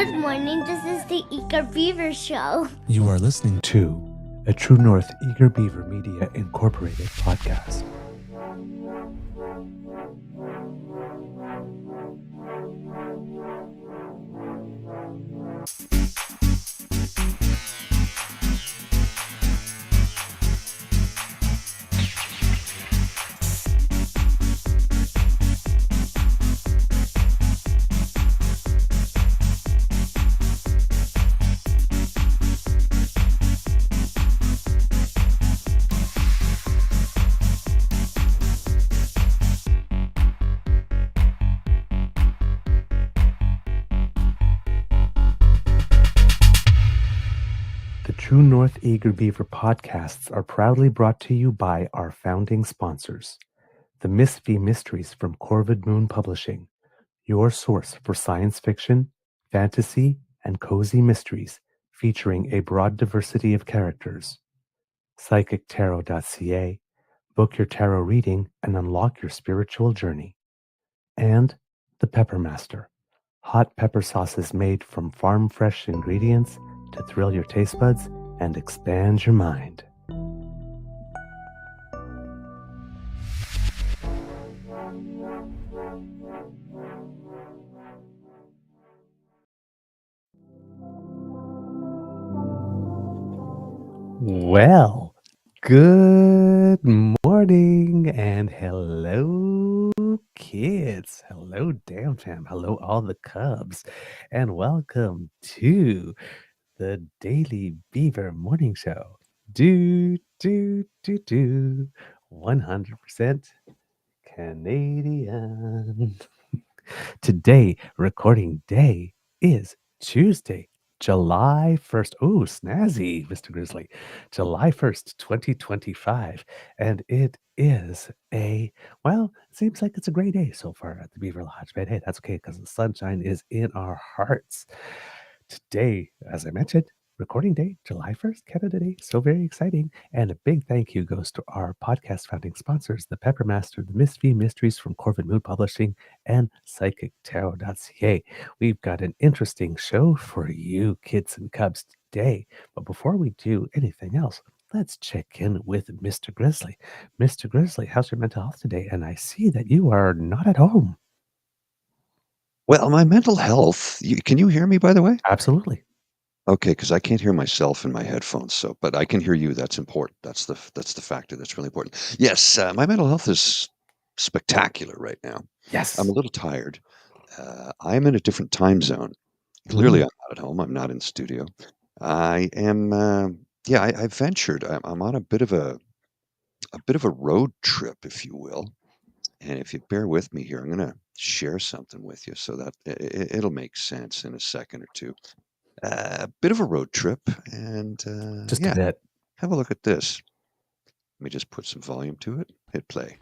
Good morning, this is the Eager Beaver Show. You are listening to a True North Eager Beaver Media Incorporated podcast. True North Eager Beaver podcasts are proudly brought to you by our founding sponsors, the Miss V Mysteries from Corvid Moon Publishing, your source for science fiction, fantasy, and cozy mysteries featuring a broad diversity of characters. PsychicTarot.ca, book your tarot reading and unlock your spiritual journey. And the Pepper Master, hot pepper sauces made from farm-fresh ingredients to thrill your taste buds and expand your mind. Well, good morning and hello, kids. Hello, DAMFAM. Hello, all the cubs. And welcome to the Daily Beaver Morning Show. 100% Canadian. Today, recording day is Tuesday, July 1st. Oh, snazzy, Mr. Grizzly. July 1st, 2025. And it is seems like it's a great day so far at the Beaver Lodge. But hey, that's okay because the sunshine is in our hearts. Today, as I mentioned, recording day, July 1st, Canada Day. So very exciting. And a big thank you goes to our podcast founding sponsors, the Pepper Master, the Miss V Mysteries from Corvid Moon Publishing, and PsychicTarot.ca. We've got an interesting show for you, kids and cubs, today. But before we do anything else, let's check in with Mr. Grizzly. Mr. Grizzly, how's your mental health today? And I see that you are not at home. Well, my mental health, can you hear me, by the way? Absolutely. Okay, because I can't hear myself in my headphones, but I can hear you. That's important. That's the factor that's really important. Yes, my mental health is spectacular right now. Yes. I'm a little tired. I'm in a different time zone. Clearly, I'm not at home. I'm not in the studio. I am, I ventured. I'm on a bit of a road trip, if you will. And if you bear with me here, I'm going to share something with you so that it'll make sense in a second or two. A bit of a road trip, and a bit. Have a look at this. Let me just put some volume to it. Hit play.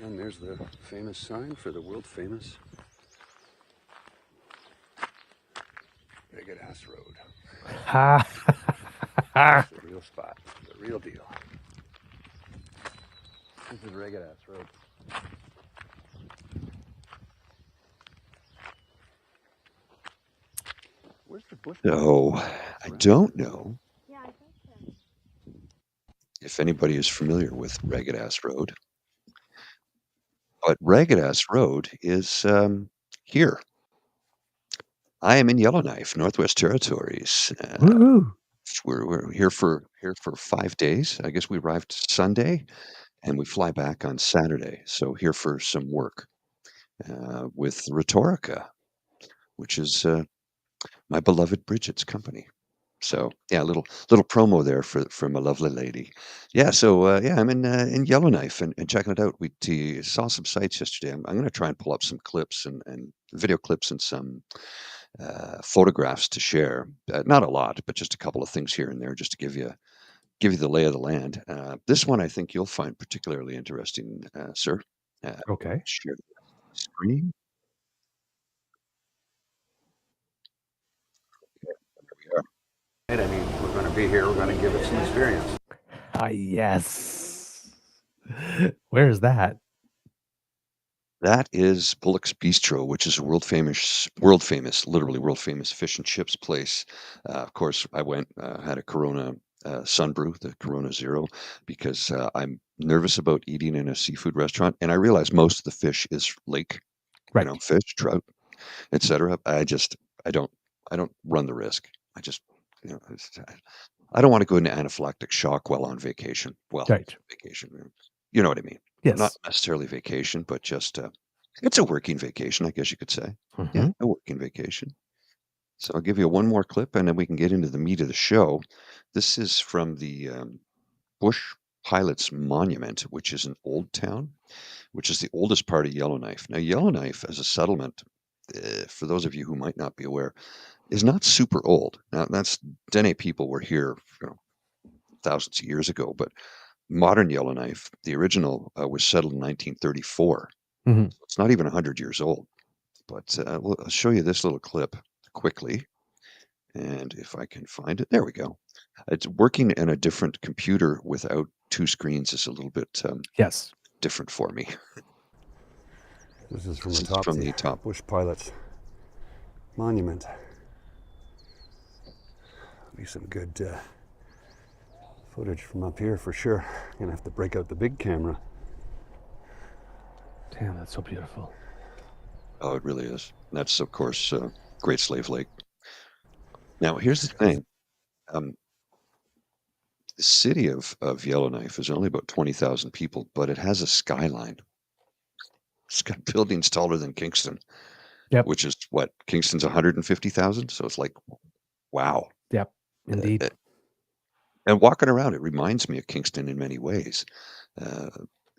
And there's the famous sign for the world famous Ragged Ass Road. The real spot, the real deal. This is Ragged Ass Road. Where's the bush? So, I don't know if anybody is familiar with Ragged Ass Road, but Ragged Ass Road is here. I am in Yellowknife, Northwest Territories. We're here for 5 days. I guess we arrived Sunday, and we fly back on Saturday. So here for some work with Rhetorica, which is my beloved Bridget's company. So yeah, a little promo there for my lovely lady. Yeah, so I'm in Yellowknife and checking it out. We saw some sites yesterday. I'm going to try and pull up some clips and video clips and some photographs to share. Not a lot, but just a couple of things here and there, just to give you the lay of the land. This one I think you'll find particularly interesting, sir. Okay. Share the screen. Okay, there we are. I mean, we're going to be here. We're going to give it some experience. Yes. Where is that? That is Bullock's Bistro, which is a literally world famous fish and chips place. Of course, I went, had a Corona Sunbrew, the Corona Zero, because I'm nervous about eating in a seafood restaurant, and I realize most of the fish is lake, Right. fish, trout, etc. I don't I don't run the risk. I just I don't want to go into anaphylactic shock while on vacation. Well, Right. vacation, you know what I mean? Not Yes. necessarily vacation, but just it's a working vacation, I guess you could say. Yeah, Hmm. a working vacation. So I'll give you one more clip, and then we can get into the meat of the show. This is from the Bush Pilots Monument, which is an old town, which is the oldest part of Yellowknife. Now, Yellowknife as a settlement, for those of you who might not be aware, is not super old. Now, that's Dene people were here, thousands of years ago, but modern Yellowknife, the original, was settled in 1934. Hmm. It's not even 100 years old. But I'll show you this little clip quickly. And if I can find it, there we go. It's working in a different computer without two screens is a little bit Yes. different for me. This is from This the is top, from the the top. Bush Pilots Monument. Be some good footage from up here for sure. Gonna have to break out the big camera. Damn, that's so beautiful. Oh, it really is. And that's, of course, Great Slave Lake. Now, here's the thing. The city of Yellowknife is only about 20,000 people, but it has a skyline. It's got buildings taller than Kingston, Yep. which is what? Kingston's 150,000. So it's like, wow. Yep. Indeed. And walking around, it reminds me of Kingston in many ways. Uh,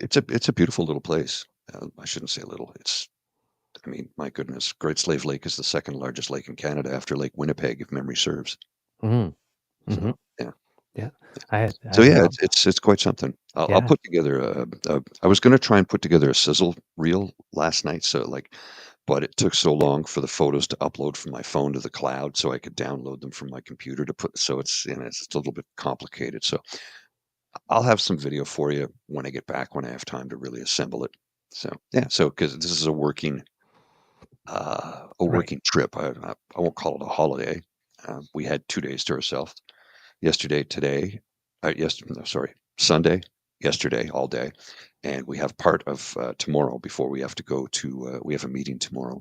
it's a beautiful little place. I shouldn't say little. I mean, my goodness, Great Slave Lake is the second largest lake in Canada after Lake Winnipeg, if memory serves. Hmm. Hmm. So yeah. Yeah. I So had yeah, it's quite something. I'll yeah. put together I was going to try and put together a sizzle reel last night, but it took so long for the photos to upload from my phone to the cloud, so I could download them from my computer to put. So it's a little bit complicated. So I'll have some video for you when I get back when I have time to really assemble it. So yeah, so because this is a working Right. trip, I won't call it a holiday. We had 2 days to ourselves. Yesterday, today, no, sorry, Sunday, yesterday, all day, and we have part of tomorrow before we have to go to. We have a meeting tomorrow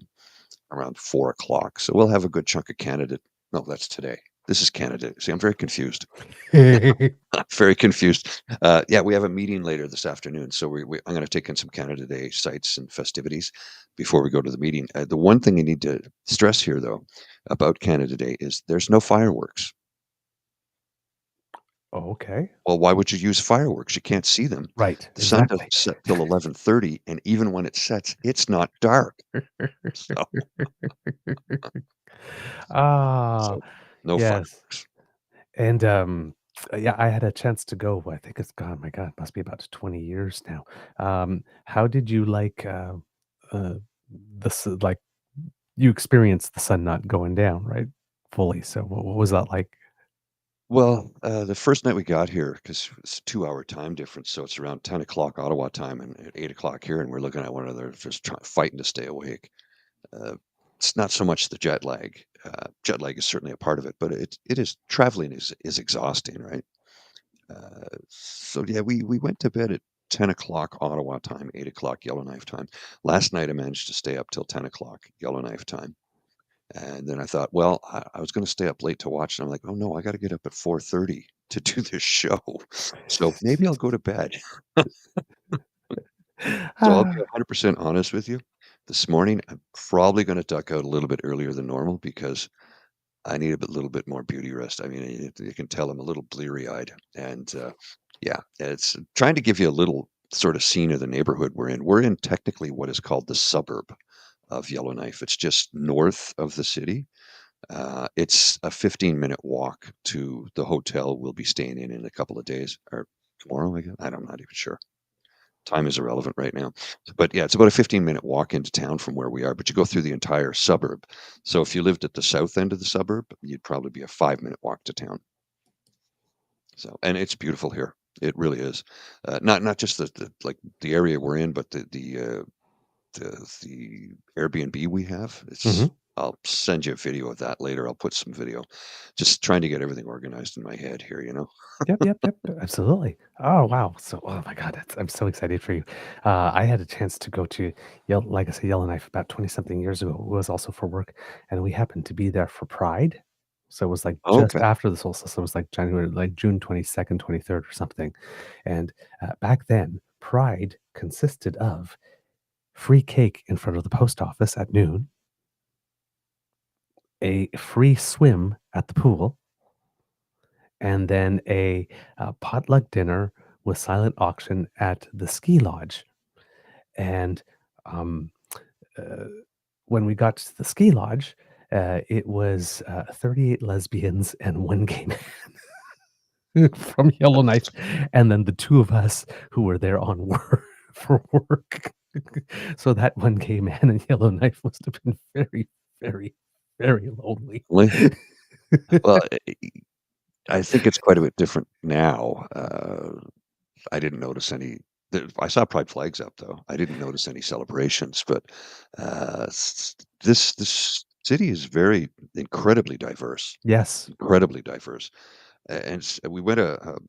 around 4 o'clock, so we'll have a good chunk of Canada. No, that's today. This is Canada. See, I'm very confused. I'm very confused. Yeah, we have a meeting later this afternoon, so I'm going to take in some Canada Day sites and festivities before we go to the meeting. The one thing you need to stress here, though, about Canada Day is there's no fireworks. Okay. Well, why would you use fireworks? You can't see them. Right. The sun Exactly. doesn't set till 11:30, and even when it sets, it's not dark. So, Ah, no yes. fireworks. And yeah, I had a chance to go. I think it's gone. My God, must be about 20 years now. How did you like uh like you experienced the sun not going down, right? Fully. So what was that like? Well, the first night we got here, because it's a 2-hour time difference, so it's around 10 o'clock Ottawa time and at 8 o'clock here, and we're looking at one another, just fighting to stay awake. Uh, it's not so much the jet lag. Jet lag is certainly a part of it, but it is traveling is exhausting, right? So yeah, we went to bed at 10 o'clock Ottawa time, 8 o'clock Yellowknife time. Last night I managed to stay up till 10 o'clock Yellowknife time. And then I thought, well, I was going to stay up late to watch. And I'm like, oh no, I got to get up at 4:30 to do this show. So maybe I'll go to bed. So I'll be Ah, 100% honest with you. This morning, I'm probably going to duck out a little bit earlier than normal because I need little bit more beauty rest. I mean, you can tell I'm a little bleary eyed. And yeah, it's trying to give you a little sort of scene of the neighborhood we're in. We're in technically what is called the suburb of Yellowknife. It's just north of the city. It's a 15-minute walk to the hotel we'll be staying in a couple of days or tomorrow, I guess. I'm not even sure. Time is irrelevant right now. But yeah, it's about a 15-minute walk into town from where we are, but you go through the entire suburb. So if you lived at the south end of the suburb, you'd probably be a 5-minute walk to town. So, and it's beautiful here. It really is. Not just the area we're in, but the the Airbnb we have. Mhm. I'll send you a video of that later. I'll put some video. Just trying to get everything organized in my head here, you know? Yep. Absolutely. Oh, wow. So, oh my God, I'm so excited for you. I had a chance to go to like I said, Yellowknife about 20 something years ago. It was also for work, and we happened to be there for Pride. So it was like just Okay. after the solstice. It was like June 22nd, 23rd, or something. And back then, Pride consisted of free cake in front of the post office at noon, a free swim at the pool, and then a potluck dinner with silent auction at the ski lodge. And um, uh, when we got to the ski lodge, it was 38 lesbians and one gay man from Yellowknife, and then the two of us who were there on work for work. So that one gay man in Yellowknife must have been very, very, very lonely. Really? Well, I think it's quite a bit different now. I didn't notice any. I saw pride flags up though. I didn't notice any celebrations, but this city is very incredibly diverse. Yes. Incredibly diverse. And we met a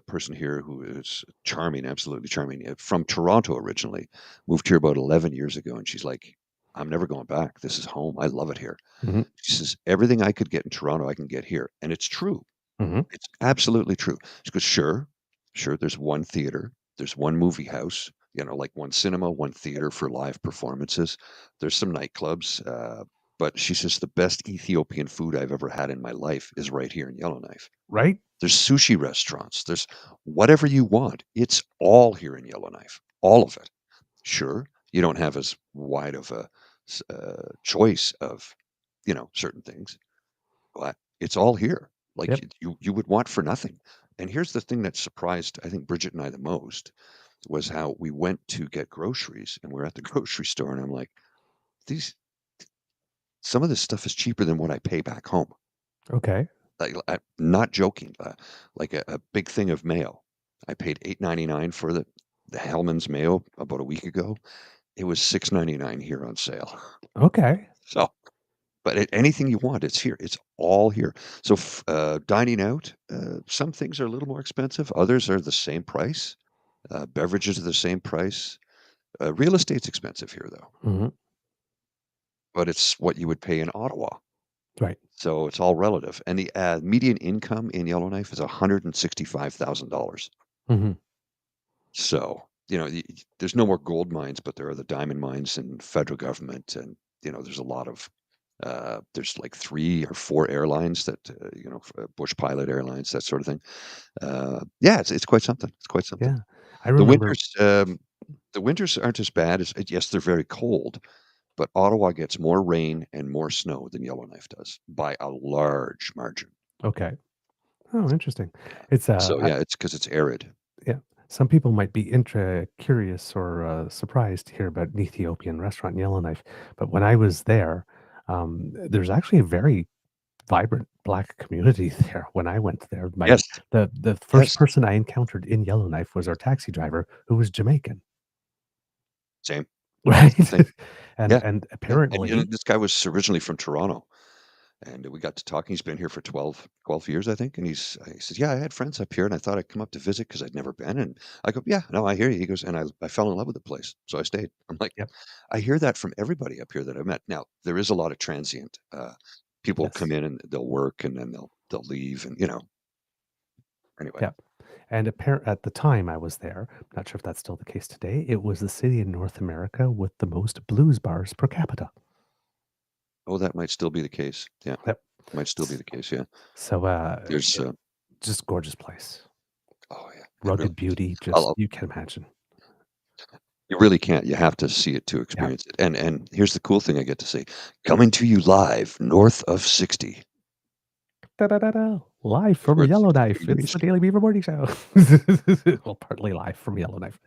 person here who is charming, absolutely charming, from Toronto originally, moved here about 11 years ago, and she's like, "I'm never going back. This is home. I love it here." Hmm. She says, "Everything I could get in Toronto, I can get here," and it's true. Hmm. It's absolutely true. She goes, "Sure, there's one theater, there's one movie house, you know, like one cinema, one theater for live performances. There's some nightclubs, but," she says, "the best Ethiopian food I've ever had in my life is right here in Yellowknife. Right? There's sushi restaurants, there's whatever you want. It's all here in Yellowknife, all of it. Sure, you don't have as wide of a choice of, you know, certain things, but it's all here. Like Yep. you would want for nothing." And here's the thing that surprised, I think, Bridget and I the most was how we went to get groceries and we're at the grocery store and I'm like, these some of this stuff is cheaper than what I pay back home. Okay. Like, not joking. Like a big thing of mayo. I paid $8.99 for the Hellman's mayo about a week ago. It was $6.99 here on sale. Okay. So, but anything you want, it's here. It's all here. So, dining out, some things are a little more expensive. Others are the same price. Beverages are the same price. Real estate's expensive here, though, Hmm. but it's what you would pay in Ottawa. Right. So it's all relative. And the median income in Yellowknife is $165,000. Hmm. So, you know, there's no more gold mines, but there are the diamond mines and federal government. And, you know, there's a lot of, there's like 3 or 4 airlines that, you know, Bush Pilot Airlines, that sort of thing. Yeah, it's quite something. It's quite something. Yeah. I The remember. winters, the winters aren't as bad as, yes, they're very cold, but Ottawa gets more rain and more snow than Yellowknife does by a large margin. Okay. Oh, interesting. Yeah. It's So, yeah, it's because it's arid. yeah. Some people might be curious or surprised to hear about an Ethiopian restaurant in Yellowknife, but when I was there, there's actually a very vibrant Black community there. When I went there, Yes, the first yes, person I encountered in Yellowknife was our taxi driver, who was Jamaican, same. right? Same. and Yeah, and yeah, and, you know, apparently, this guy was originally from Toronto, and we got to talking. He's been here for 12 years, I think, and he says, "Yeah, I had friends up here, and I thought I'd come up to visit because 'cause I'd never been," and I go, "Yeah, no, I hear you." He goes, "And I fell in love with the place, so I stayed." I'm like, yep, I hear that from everybody up here that I've met. Now, there is a lot of transient, people come yes, in and they'll work, and then they'll leave, and, you know, anyway. yep. And at the time I was there, not sure if that's still the case today, it was the city in North America with the most blues bars per capita. Oh, that might still be the case. Yeah, Yep. might still be S- the case, yeah. So, There's, just gorgeous place, oh, yeah, it really rugged beauty, just I'll you can imagine. You really can't. You have to see it to Yeah. experience it. And here's the cool thing I get to say. Coming to you live north of 60. Da-da-da-da. Live That's from where it's 60 Yellowknife. It's degrees. the Daily Beaver Morning Show. Well, partly live from Yellowknife.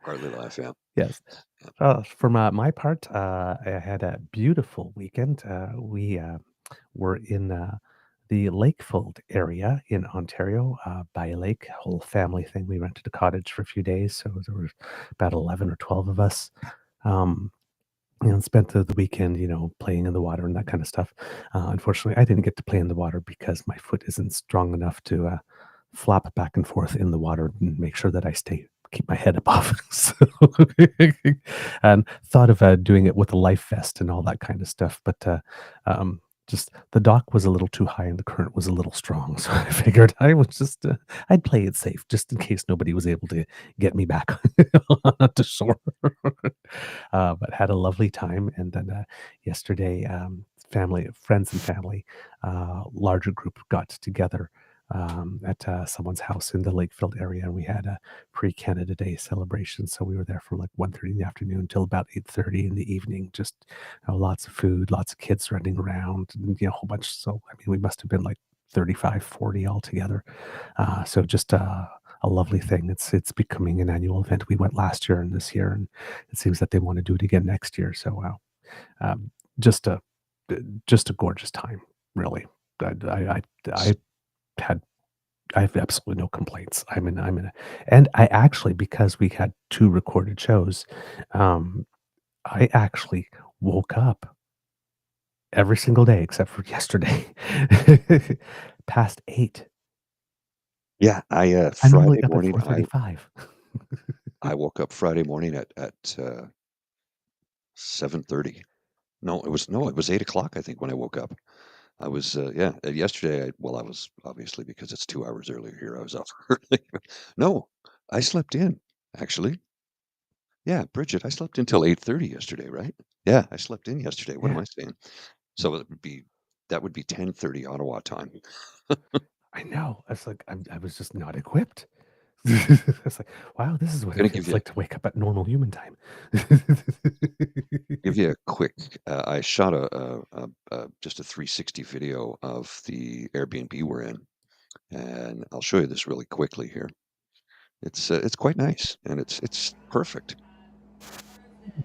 Partly live, yeah. Yes. Yeah. For my part, I had a beautiful weekend. We were in the Lakefold area in Ontario, by a lake, whole family thing. We rented a cottage for a few days, so there was about 11 or 12 of us. Um, spent the weekend, playing in the water and that kind of stuff. Unfortunately, I didn't get to play in the water because my foot isn't strong enough to flap back and forth in the water and make sure that I keep my head above. So, and thought of doing it with a life vest and all that kind of stuff, but um, just the dock was a little too high and the current was a little strong, so I figured I'd play it safe just in case nobody was able to get me back to shore. But had a lovely time, and then yesterday, friends and family, larger group got together at someone's house in the Lakefield area, and we had a pre-Canada Day celebration. So we were there from like 1:30 in the afternoon until about 8:30 in the evening. Just lots of food, lots of kids running around, and a whole bunch. So I mean, we must have been like 35, 40 altogether. So just a lovely thing. It's becoming an annual event. We went last year and this year, and it seems that they want to do it again next year. So wow, um, just a just a gorgeous time, really. I had I have absolutely no complaints. And I actually, because we had 2 recorded shows, um, I actually woke up every single day except for yesterday past 8. Yeah, I'm normally Friday up at morning, 4:35. I woke up Friday morning at 7:30. It was 8 o'clock, I think, when I woke up. I was yeah. Yesterday, I was obviously because it's 2 hours earlier here. I was up early. No, I slept in actually. Yeah, Bridget, I slept until 8:30 yesterday, right? Yeah, I slept in yesterday. What am Yeah, I saying? So that would be 10:30 Ottawa time. I know. I was just not equipped. It's like, wow, this is what it Gonna give feels you like to wake up at normal human time. give you a quick. I shot just a 360 video of the Airbnb we're in, and I'll show you this really quickly here. It's quite nice, and it's perfect.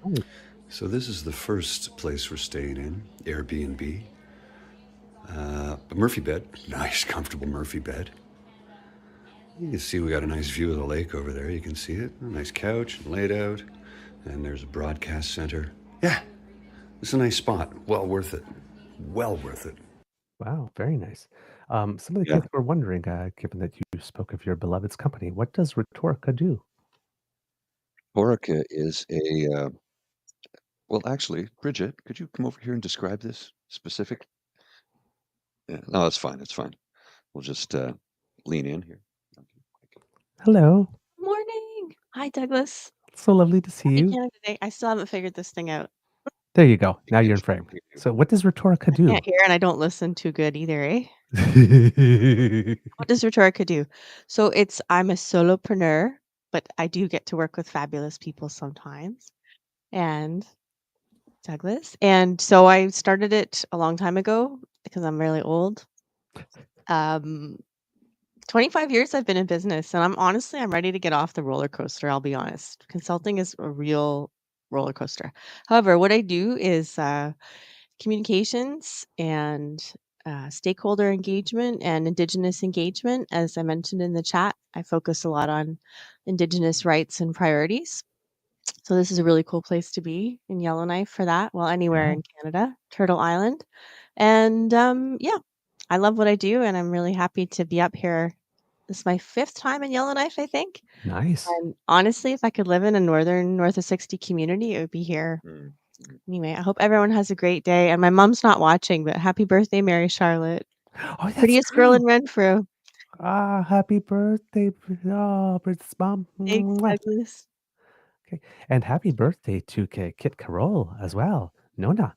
Nice. So this is the first place we're staying in, Airbnb. A Murphy bed, nice comfortable Murphy bed. You can see we got a nice view of the lake over there. You can see it. A nice couch and laid out. And there's a broadcast center. Yeah, it's a nice spot. Well worth it. Well worth it. Wow, very nice. Some of the Yeah, kids were wondering, given that you spoke of your beloved's company, what does Rhetorica do? Orica is well, actually, Bridget, could you come over here and describe this specific? Yeah, no, it's fine. It's fine. We'll just lean in here. Hello. Morning. Hi, Douglas. So lovely to see Happy you. Canada Day. I still haven't figured this thing out. There you go. Now you're in frame. So what does Rhetorica I can't do? hear and I don't listen too good either, eh? What does Rhetorica do? So I'm a solopreneur, but I do get to work with fabulous people sometimes. And Douglas. And so I started it a long time ago because I'm really old. 25 years I've been in business, and I'm ready to get off the roller coaster, I'll be honest. Consulting is a real roller coaster. However, what I do is communications and stakeholder engagement and Indigenous engagement. As I mentioned in the chat, I focus a lot on Indigenous rights and priorities. So this is a really cool place to be in Yellowknife for that. Well, anywhere Yeah, in Canada, Turtle Island. And yeah, I love what I do, and I'm really happy to be up here. This is my 5th time in Yellowknife, I think. nice. And honestly, if I could live in a northern North of 60 community, it would be here. Mm. Anyway, I hope everyone has a great day. And my mom's not watching, but happy birthday, Mary Charlotte. Oh, that's Prettiest girl in true. Renfrew. Happy birthday, Britt's mom. Thanks, Mwah. Douglas. Okay. And happy birthday to Kit Carole as well. Nona,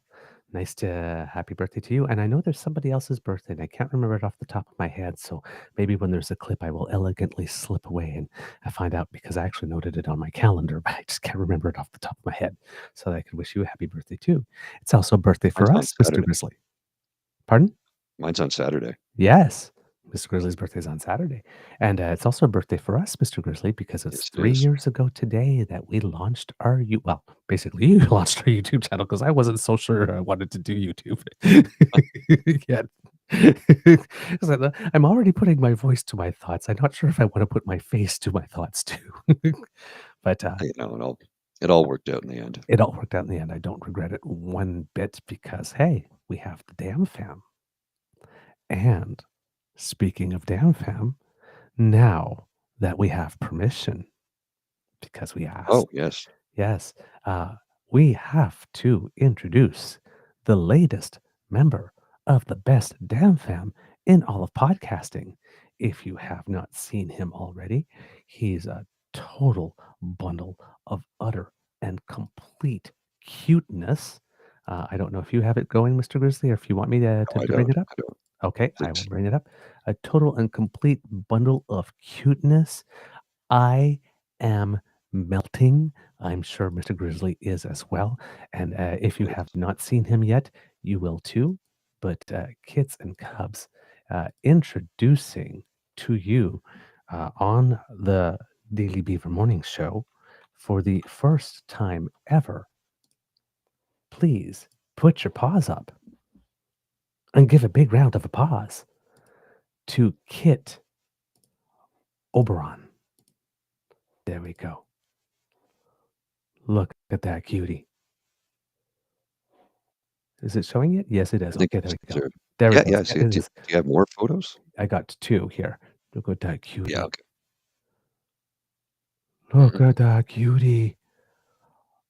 happy birthday to you. And I know there's somebody else's birthday, and I can't remember it off the top of my head. So maybe when there's a clip, I will elegantly slip away and I find out because I actually noted it on my calendar, but I just can't remember it off the top of my head. So I could wish you a happy birthday too. It's also a birthday Mine's for on us, Mr. Saturday. Grizzly. Pardon? Mine's on Saturday. Yes. Mr. Grizzly's birthday is on Saturday. And it's also a birthday for us, Mr. Grizzly, because it's Yes, it 3 is. years ago today that we launched well, basically you launched our YouTube channel because I wasn't so sure I wanted to do YouTube yet. 'Cause I'm already putting my voice to my thoughts. I'm not sure if I want to put my face to my thoughts too. But No, It all worked out in the end. It all worked out in the end. I don't regret it one bit because, hey, we have the DAMFAM. And speaking of DAMFAM, now that we have permission, because we asked, Oh, yes. yes, we have to introduce the latest member of the best DAMFAM in all of podcasting. If you have not seen him already, he's a total bundle of utter and complete cuteness. I don't know if you have it going, Mr. Grizzly, or if you want me to, No, I to bring don't. it up. I don't. Okay, I will Please. bring it up. A total and complete bundle of cuteness. I am melting. I'm sure Mr. Grizzly is as well. And if you Yes. have not seen him yet, you will too. But Kits and Cubs, introducing to you on the Daily Beaver Morning Show for the first time ever. Please put your paws up and give a big round of applause to Kit Oberon. There we go. Look at that cutie. Is it showing it? Yes, it is. I think Okay, there it's we go. There yeah, it yeah, I is. see It it. Do is. you have more photos? I got 2 here. Look at that cutie. Yeah, okay. Look at that cutie.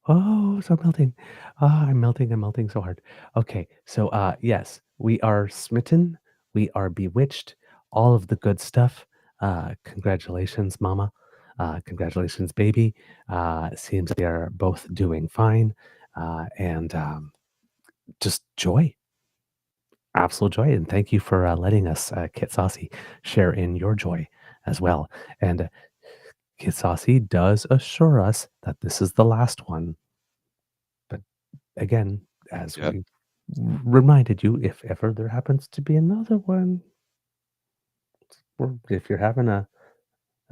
Oh, so melting. I'm melting so hard. Okay, so yes, we are smitten, we are bewitched, all of the good stuff. Congratulations, mama. Congratulations, baby. Seems they are both doing fine. And just joy. Absolute joy. And thank you for letting us, Kit Saucy, share in your joy as well. And Kit Saucy does assure us that this is the last one. But again, as Yeah. we reminded you, if ever there happens to be another one, or if you're having a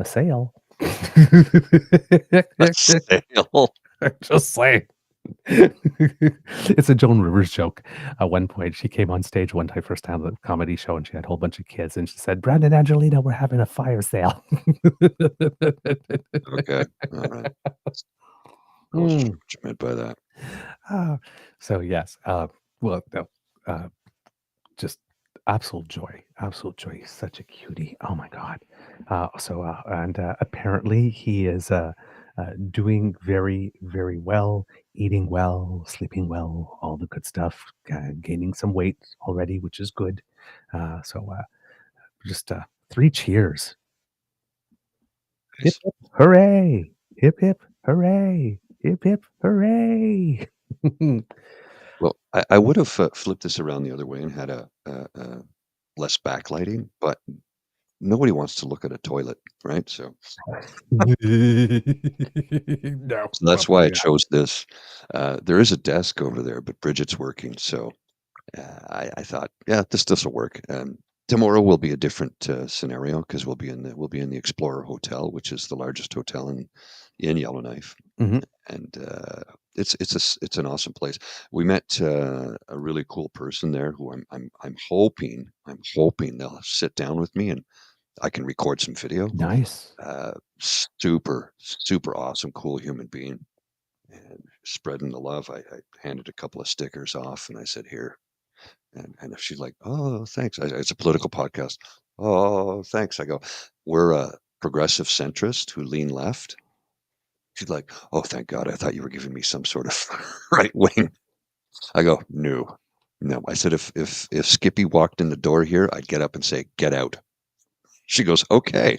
sale, A sale. just saying. It's a Joan Rivers joke. At one point, she came on stage one time, first time at a comedy show, and she had a whole bunch of kids, and she said, "Brandon, Angelina, we're having a fire sale." Okay. All right. I wasn't sure what you meant by that. So yes, well, no, just absolute joy, absolute joy. He's such a cutie. Oh my god. And apparently he is doing very, very well, eating well, sleeping well, all the good stuff. Gaining some weight already, which is good. Just 3 cheers. Hip Nice. hip hooray! Hip hip hooray! Hip hip hooray! Well, I would have flipped this around the other way and had a less backlighting, but nobody wants to look at a toilet, right? So No, that's why I probably not. chose this. There is a desk over there, but Bridget's working, so I thought, yeah, this will work. Tomorrow will be a different scenario because we'll be in the Explorer Hotel, which is the largest hotel in Yellowknife, Mhm. and it's an awesome place. We met a really cool person there who I'm hoping they'll sit down with me and I can record some video. Nice. Super awesome, cool human being, and spreading the love. I handed a couple of stickers off, and I said, "Here." And if she's like, "Oh, thanks," it's a political podcast. "Oh, thanks." I go, "We're a progressive centrist who lean left." She's like, "Oh, thank God. I thought you were giving me some sort of right wing." I go, "No, no." I said, if Skippy walked in the door here, I'd get up and say, "Get out." She goes, "Okay."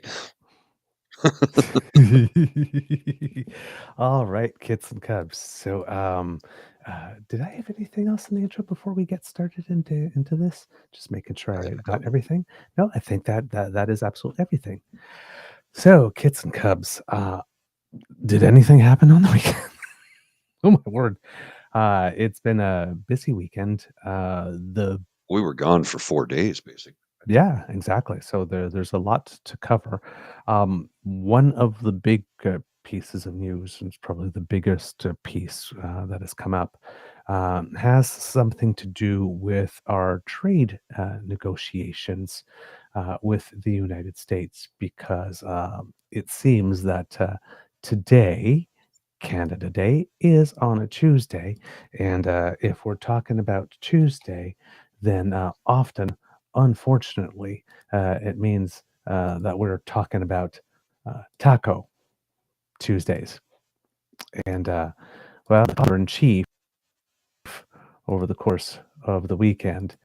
All right, kids and cubs. So, did I have anything else in the intro before we get started into this? Just making sure I I got don't know. everything. No, I think that is absolutely everything. So, kids and cubs, did anything happen on the weekend? Oh my word! It's been a busy weekend. We were gone for 4 days, basically. Yeah, exactly. So there's a lot to cover. One of the big pieces of news, and it's probably the biggest piece that has come up, has something to do with our trade negotiations with the United States, because it seems that today Canada Day is on a Tuesday, and if we're talking about Tuesday, then often, unfortunately, it means that we're talking about Taco Tuesdays. And well, the commander in chief, over the course of the weekend,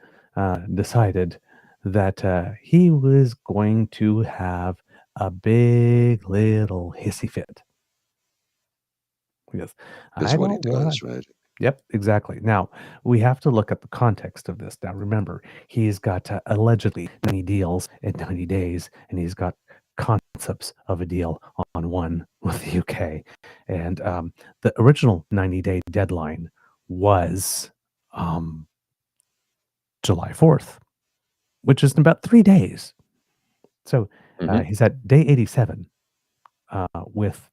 decided that he was going to have a big little hissy fit. Because Is I what he don't want. does, right? Yep, exactly. Now, we have to look at the context of this. Now, remember, he's got allegedly 90 deals in 90 days, and he's got concepts of a deal on one with the UK. And the original 90-day deadline was um, July 4th, which is in about 3 days. So Mhm. he's at day 87 with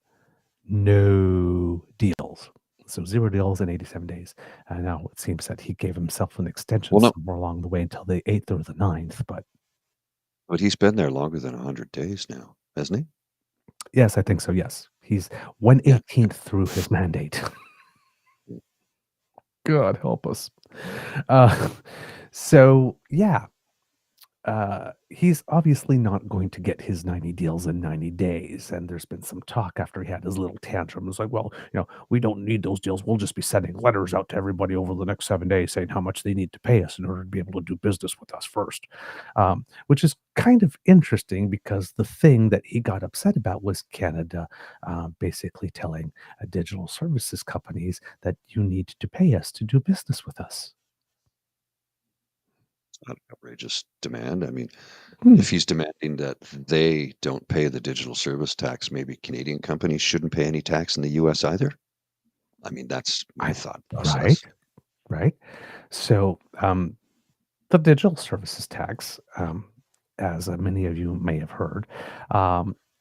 no deals. So 0 deals in 87 days. Now it seems that he gave himself an extension Well, no, somewhere along the way until the 8th or the 9th. But but he's been there longer than 100 days now, hasn't he? yes, I think so. Yes. He's Yeah. 1/18th through his mandate. God help us. Uh, so, yeah, he's obviously not going to get his 90 deals in 90 days. And there's been some talk after he had his little tantrum. It's like, well, we don't need those deals. We'll just be sending letters out to everybody over the next 7 days saying how much they need to pay us in order to be able to do business with us first. Which is kind of interesting because the thing that he got upset about was Canada basically telling digital services companies that you need to pay us to do business with us. Not an outrageous demand. I mean, Hmm. if he's demanding that they don't pay the digital service tax, maybe Canadian companies shouldn't pay any tax in the US either? I mean, that's my thought Right, process. right. So, the digital services tax, as many of you may have heard,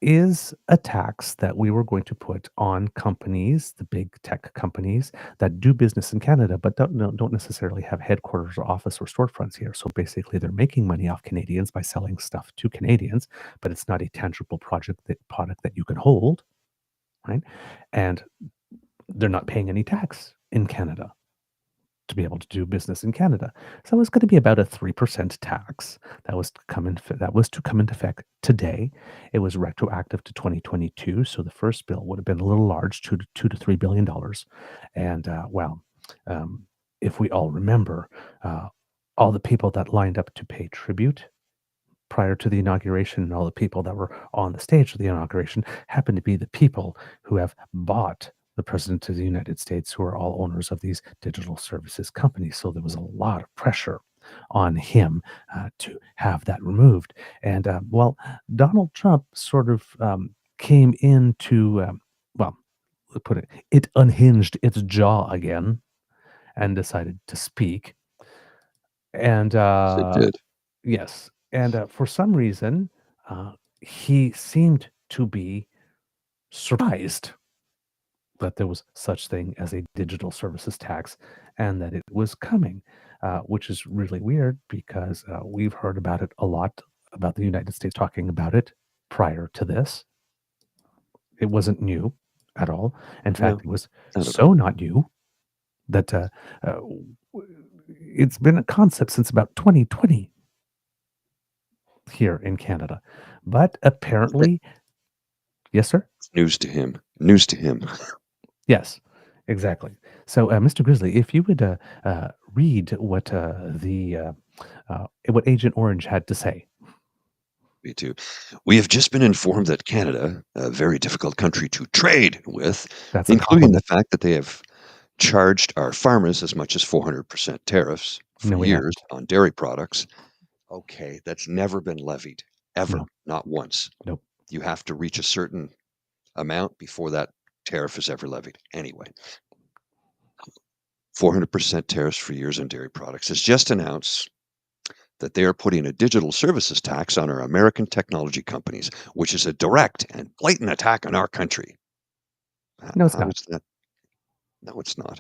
is a tax that we were going to put on companies, the big tech companies that do business in Canada, but don't necessarily have headquarters or office or storefronts here. So basically, they're making money off Canadians by selling stuff to Canadians, but it's not a tangible product that you can hold, right? And they're not paying any tax in Canada to be able to do business in Canada. So it's going to be about a 3% tax that was to come into effect today. It was retroactive to 2022, so the first bill would have been a little large, two to $3 billion. And um, if we all remember, all the people that lined up to pay tribute prior to the inauguration and all the people that were on the stage for the inauguration happened to be the people who have bought the president of the United States, who are all owners of these digital services companies. So there was a lot of pressure on him to have that removed. And Donald Trump sort of came into, well, let's put it unhinged its jaw again and decided to speak. And It did. yes. And for some reason, he seemed to be surprised that there was such thing as a digital services tax and that it was coming, which is really weird because we've heard about it a lot, about the United States talking about it prior to this. It wasn't new at all. In fact, No, it was not at so all. not new that it's been a concept since about 2020 here in Canada. But apparently, yes, sir? It's news to him. News to him. Yes, exactly. So, Mr. Grizzly, if you would read what Agent Orange had to say. Me too. We have just been informed that Canada, a very difficult country to trade with, That's a including the compliment. fact that they have charged our farmers as much as 400% tariffs for No, we years haven't. on dairy products. Okay, that's never been levied, ever, No, not once. nope. You have to reach a certain amount before that tariff is ever levied. Anyway, 400% tariffs for years on dairy products has just announced that they are putting a digital services tax on our American technology companies, which is a direct and blatant attack on our country. No, it's How not. is that? No, it's not.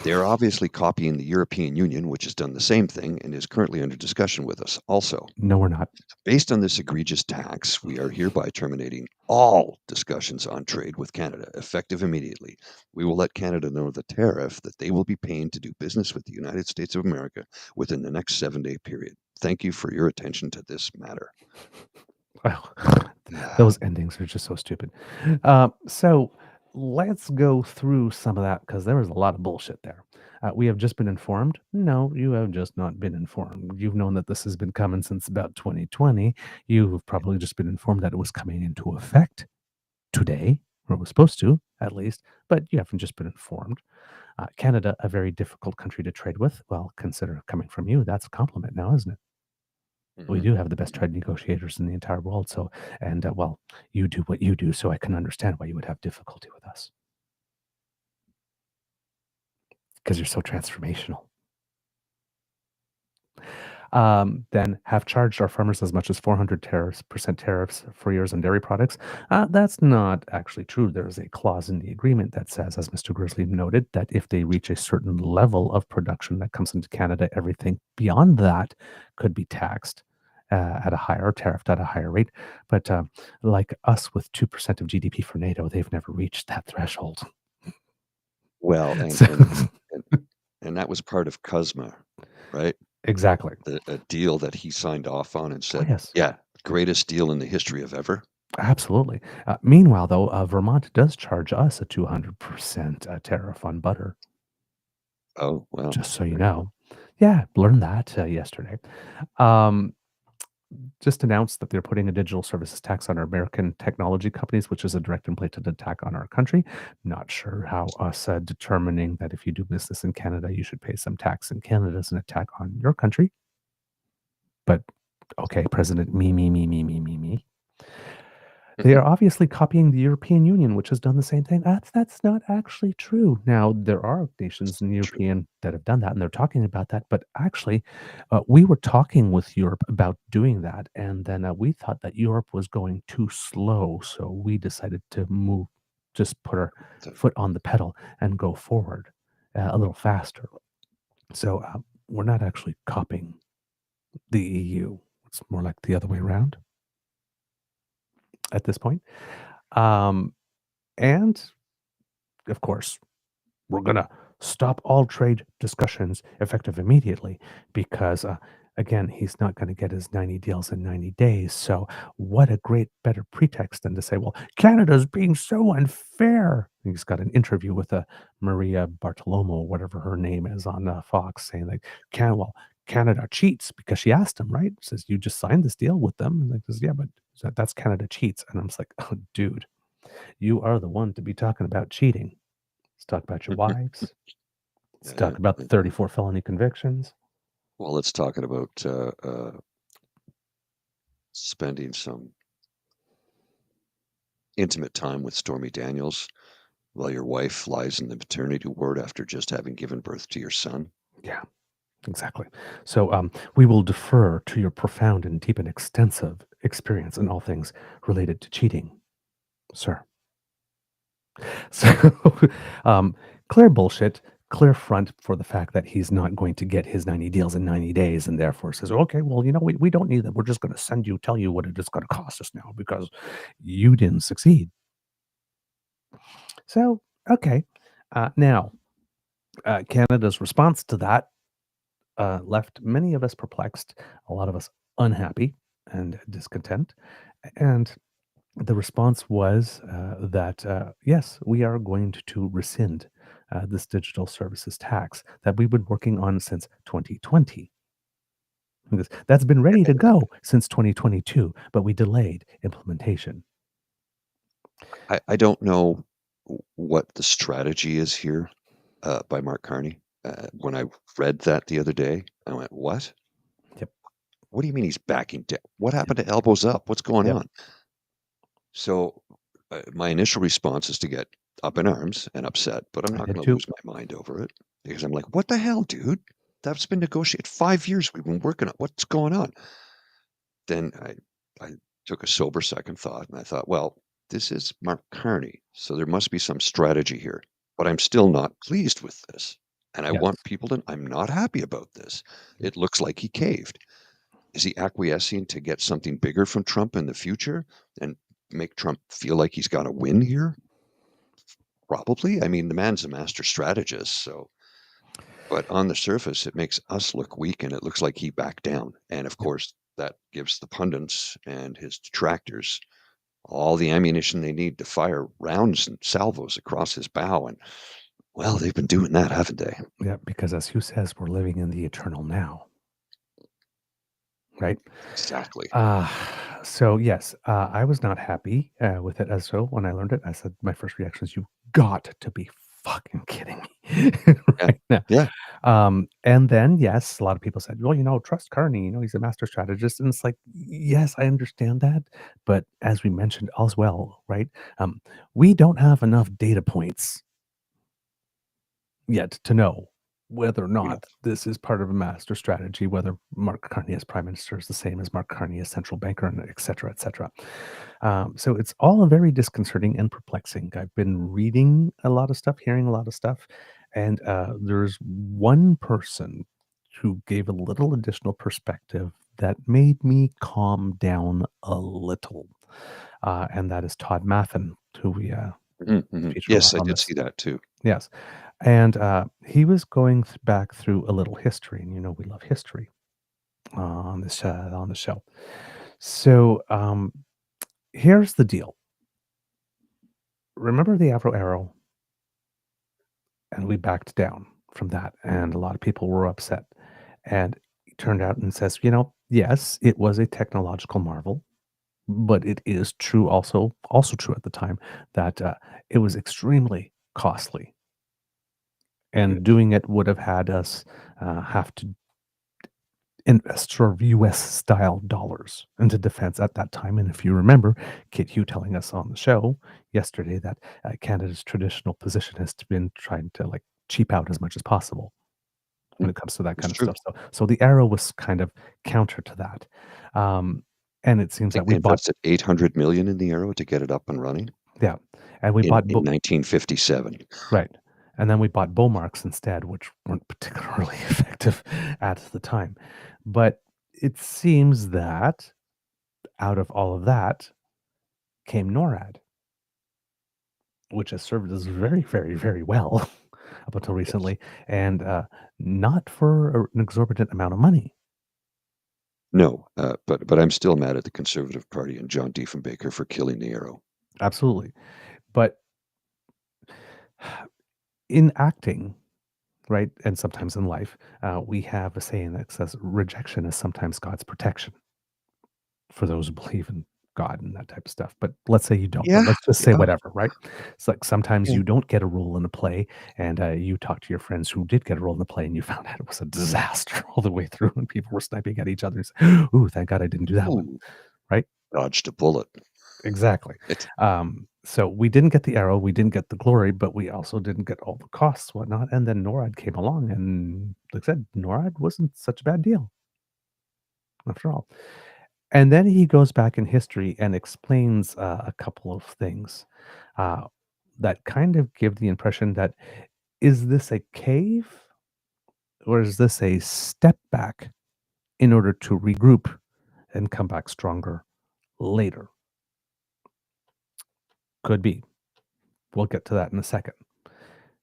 They are obviously copying the European Union, which has done the same thing and is currently under discussion with us also. No, we're not. Based on this egregious tax, we are hereby terminating all discussions on trade with Canada, effective immediately. We will let Canada know the tariff that they will be paying to do business with the United States of America within the next 7-day period. Thank you for your attention to this matter. Well, those endings are just so stupid. So let's go through some of that because there was a lot of bullshit there. We have just been informed. No, you have just not been informed. You've known that this has been coming since about 2020. You've probably just been informed that it was coming into effect today, or it was supposed to, at least, but you haven't just been informed. Canada, a very difficult country to trade with. Well, consider coming from you. That's a compliment now, isn't it? We do have the best trade negotiators in the entire world. So, and well, you do what you do, so I can understand why you would have difficulty with us. Because you're so transformational. Then have charged our farmers as much as 400% tariffs for years on dairy products. That's not actually true. There's a clause in the agreement that says, as Mr. Grizzly noted, that if they reach a certain level of production that comes into Canada, everything beyond that could be taxed at a higher tariffed at a higher rate. But like us with 2% of GDP for NATO, they've never reached that threshold. Well, and, So- and that was part of CUSMA, right? Exactly. A deal that he signed off on and said, yes. yeah, greatest deal in the history of ever. Absolutely. Meanwhile, though, Vermont does charge us a 200% tariff on butter. Oh, well. Just so you there know. Yeah, learned that yesterday. Just announced that they're putting a digital services tax on our American technology companies, which is a direct and blatant attack on our country. Not sure how us determining that if you do business in Canada, you should pay some tax in Canada is an attack on your country. But okay, President, me. They are obviously copying the European Union, which has done the same thing. That's not actually true. Now, there are nations in the European that have done that, and they're talking about that. But actually, we were talking with Europe about doing that, and then we thought that Europe was going too slow, so we decided to move, just put our foot on the pedal and go forward a little faster. So we're not actually copying the EU. It's more like the other way around at this point. And of course, we're going to stop all trade discussions effective immediately because, again, he's not going to get his 90 deals in 90 days. So, what a great better pretext than to say, well, Canada's being so unfair. He's got an interview with Maria Bartiromo, whatever her name is, on Fox, saying, like, Canada cheats because she asked him, right? Says, you just signed this deal with them. And like, says, yeah, but that's Canada cheats. And I'm just like, oh, dude, you are the one to be talking about cheating. Let's talk about your wives. Let's talk about the 34 felony convictions. Well, let's talk about spending some intimate time with Stormy Daniels while your wife lies in the maternity ward after just having given birth to your son. Yeah, exactly. So we will defer to your profound and deep and extensive experience in all things related to cheating, sir. So clear bullshit, clear front for the fact that he's not going to get his 90 deals in 90 days and therefore says, okay, well, we don't need that. We're just going to tell you what it is going to cost us now because you didn't succeed. So, okay. Now, Canada's response to that left many of us perplexed, a lot of us unhappy and discontent. And the response was that, yes, we are going to rescind this digital services tax that we've been working on since 2020. Because that's been ready to go since 2022, but we delayed implementation. I don't know what the strategy is here by Mark Carney. When I read that the other day, I went, what? Yep. What do you mean he's backing down? What happened to elbows up? What's going on? So my initial response is to get up in arms and upset, but I'm not going to lose my mind over it because I'm like, what the hell, dude? That's been negotiated 5 years. We've been working on what's going on. Then I took a sober second thought and I thought, well, this is Mark Carney, so there must be some strategy here. but I'm still not pleased with this. And I Yes. want people to, I'm not happy about this. It looks like he caved. Is he acquiescing to get something bigger from Trump in the future and make Trump feel like he's got a win here? Probably. I mean, the man's a master strategist, so. But on the surface, it makes us look weak, and it looks like he backed down. And of course, that gives the pundits and his detractors all the ammunition they need to fire rounds and salvos across his bow. And well, they've been doing that, haven't they? Yeah, because as Hugh says, we're living in the eternal now, right? Exactly. So yes, I was not happy with it. As so when I learned it, I said my first reaction is, "You got to be fucking kidding me!" right now. Yeah. And then yes, a lot of people said, "Well, trust Carney. He's a master strategist." And it's like, yes, I understand that, but as we mentioned as well, right? We don't have enough data points yet to know whether or We don't. not this is part of a master strategy, whether Mark Carney as prime minister is the same as Mark Carney as central banker, and et cetera, et cetera. So it's all very disconcerting and perplexing. I've been reading a lot of stuff, hearing a lot of stuff, and there's one person who gave a little additional perspective that made me calm down a little, and that is Todd Maffin, who we feature a lot Yes, I on did this. see that too. Yes. And he was going back through a little history, and we love history on the show. So here's the deal. Remember the Afro Arrow, and we backed down from that, and a lot of people were upset. And it turned out and says, yes, it was a technological marvel, but it is true also true at the time that it was extremely costly, and doing it would have had us have to invest sort of US style dollars into defense at that time. And if you remember, Kit Hugh telling us on the show yesterday that Canada's traditional position has been trying to like cheap out as much as possible when it comes to that It's kind of true. stuff. So the arrow was kind of counter to that. And it I seems that think we they bought, invested $800 million in the Arrow to get it up and running yeah, and we in bought, 1957. right. And then we bought Beaumarks instead, which weren't particularly effective at the time. But it seems that out of all of that came NORAD, which has served us very, very, very well up until recently, and not for an exorbitant amount of money. No, but I'm still mad at the Conservative Party and John Diefenbaker for killing the Arrow. Absolutely. But in acting, right, and sometimes in life, we have a saying that says rejection is sometimes God's protection for those who believe in God and that type of stuff. But let's say you don't, but Yeah, let's just say yeah, whatever, right? It's like sometimes yeah. you don't get a role in a play, and you talk to your friends who did get a role in the play, and you found out it was a disaster all the way through, and people were sniping at each other. And say, ooh, thank God I didn't do that one, Ooh, right? dodged a bullet. Exactly. It's So we didn't get the arrow, we didn't get the glory, but we also didn't get all the costs, whatnot. And then NORAD came along, and like I said, NORAD wasn't such a bad deal after all. And then he goes back in history and explains a couple of things uh, that kind of give the impression that is this a cave or is this a step back in order to regroup and come back stronger later? Could be. We'll get to that in a second.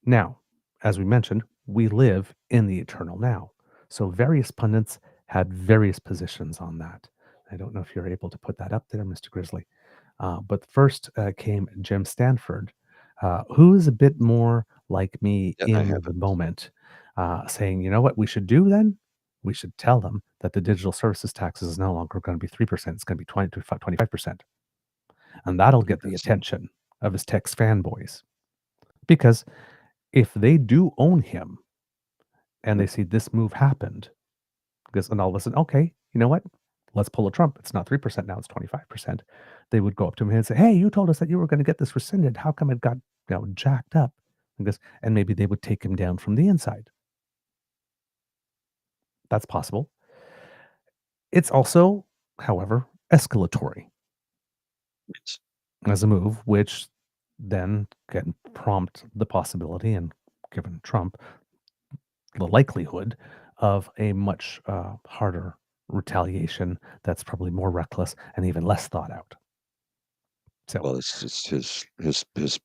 Now, as we mentioned, we live in the eternal now. So various pundits had various positions on that. I don't know if you're able to put that up there, Mr. Grizzly. But first came Jim Stanford, who is a bit more like me yeah, I in have the it. moment, saying, you know what we should do then? We should tell them that the digital services tax is no longer going to be 3%. It's going to be 20 to 25%. And that'll get the Yes. attention of his tech fanboys. Because if they do own him and they see this move happened, because and all of a sudden, okay, you know what? Let's pull a Trump. It's not 3% now, it's 25%. They would go up to him and say, hey, you told us that you were going to get this rescinded. How come it got jacked up? And maybe they would take him down from the inside. That's possible. It's also, however, escalatory It's as a move, which then can prompt the possibility, and given Trump, the likelihood of a much harder retaliation that's probably more reckless and even less thought out. So, Well, it's his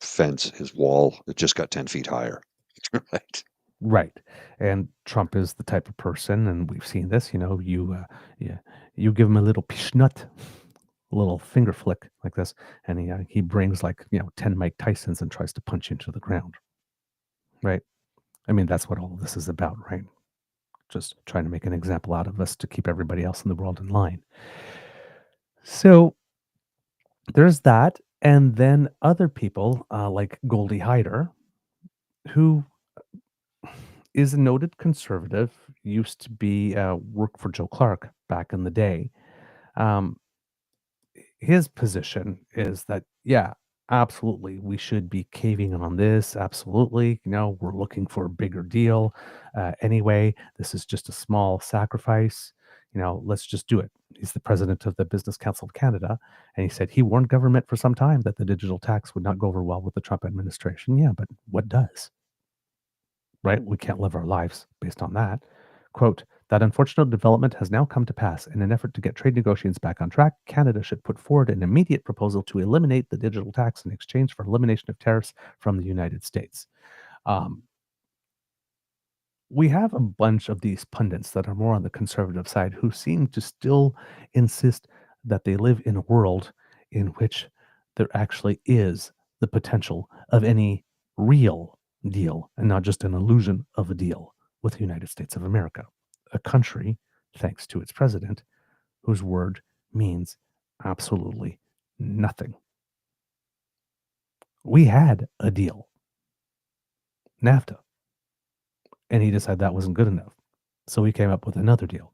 fence, his wall, it just got 10 feet higher. Right. right. And Trump is the type of person, and we've seen this, you give him a little pishnut, a little finger flick like this, and he brings 10 Mike Tysons and tries to punch you into the ground. Right. I mean, that's what all of this is about, right? Just trying to make an example out of us to keep everybody else in the world in line. So there's that. And then other people like Goldie Hyder, who is a noted conservative, used to be work for Joe Clark back in the day. Um, his position is that, yeah, absolutely, we should be caving in on this. Absolutely. We're looking for a bigger deal. Anyway, this is just a small sacrifice. Let's just do it. He's the president of the Business Council of Canada. And he said he warned government for some time that the digital tax would not go over well with the Trump administration. Yeah, but what does? Right? We can't live our lives based on that. Quote, that unfortunate development has now come to pass. In an effort to get trade negotiations back on track, Canada should put forward an immediate proposal to eliminate the digital tax in exchange for elimination of tariffs from the United States. We have a bunch of these pundits that are more on the conservative side who seem to still insist that they live in a world in which there actually is the potential of any real deal and not just an illusion of a deal with the United States of America, a country, thanks to its president, whose word means absolutely nothing. We had a deal, NAFTA, and he decided that wasn't good enough. So he came up with another deal,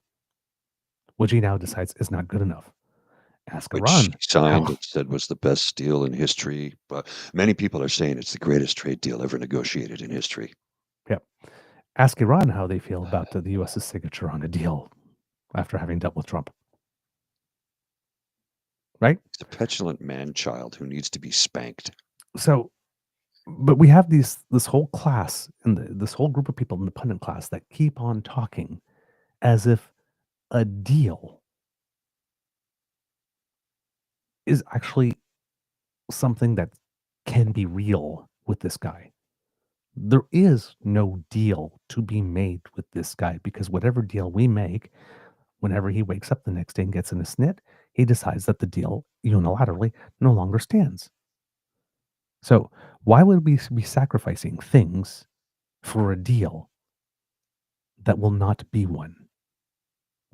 which he now decides is not good enough. Ask Which Iran. he signed and said was the best deal in history, but many people are saying it's the greatest trade deal ever negotiated in history. Yep. Ask Iran how they feel about the U.S.'s signature on a deal after having dealt with Trump. Right? He's a petulant man-child who needs to be spanked. So, but we have this whole class and this whole group of people in the pundit class that keep on talking as if a deal is actually something that can be real with this guy. There is no deal to be made with this guy because whatever deal we make, whenever he wakes up the next day and gets in a snit, he decides that the deal unilaterally no longer stands. So why would we be sacrificing things for a deal that will not be one?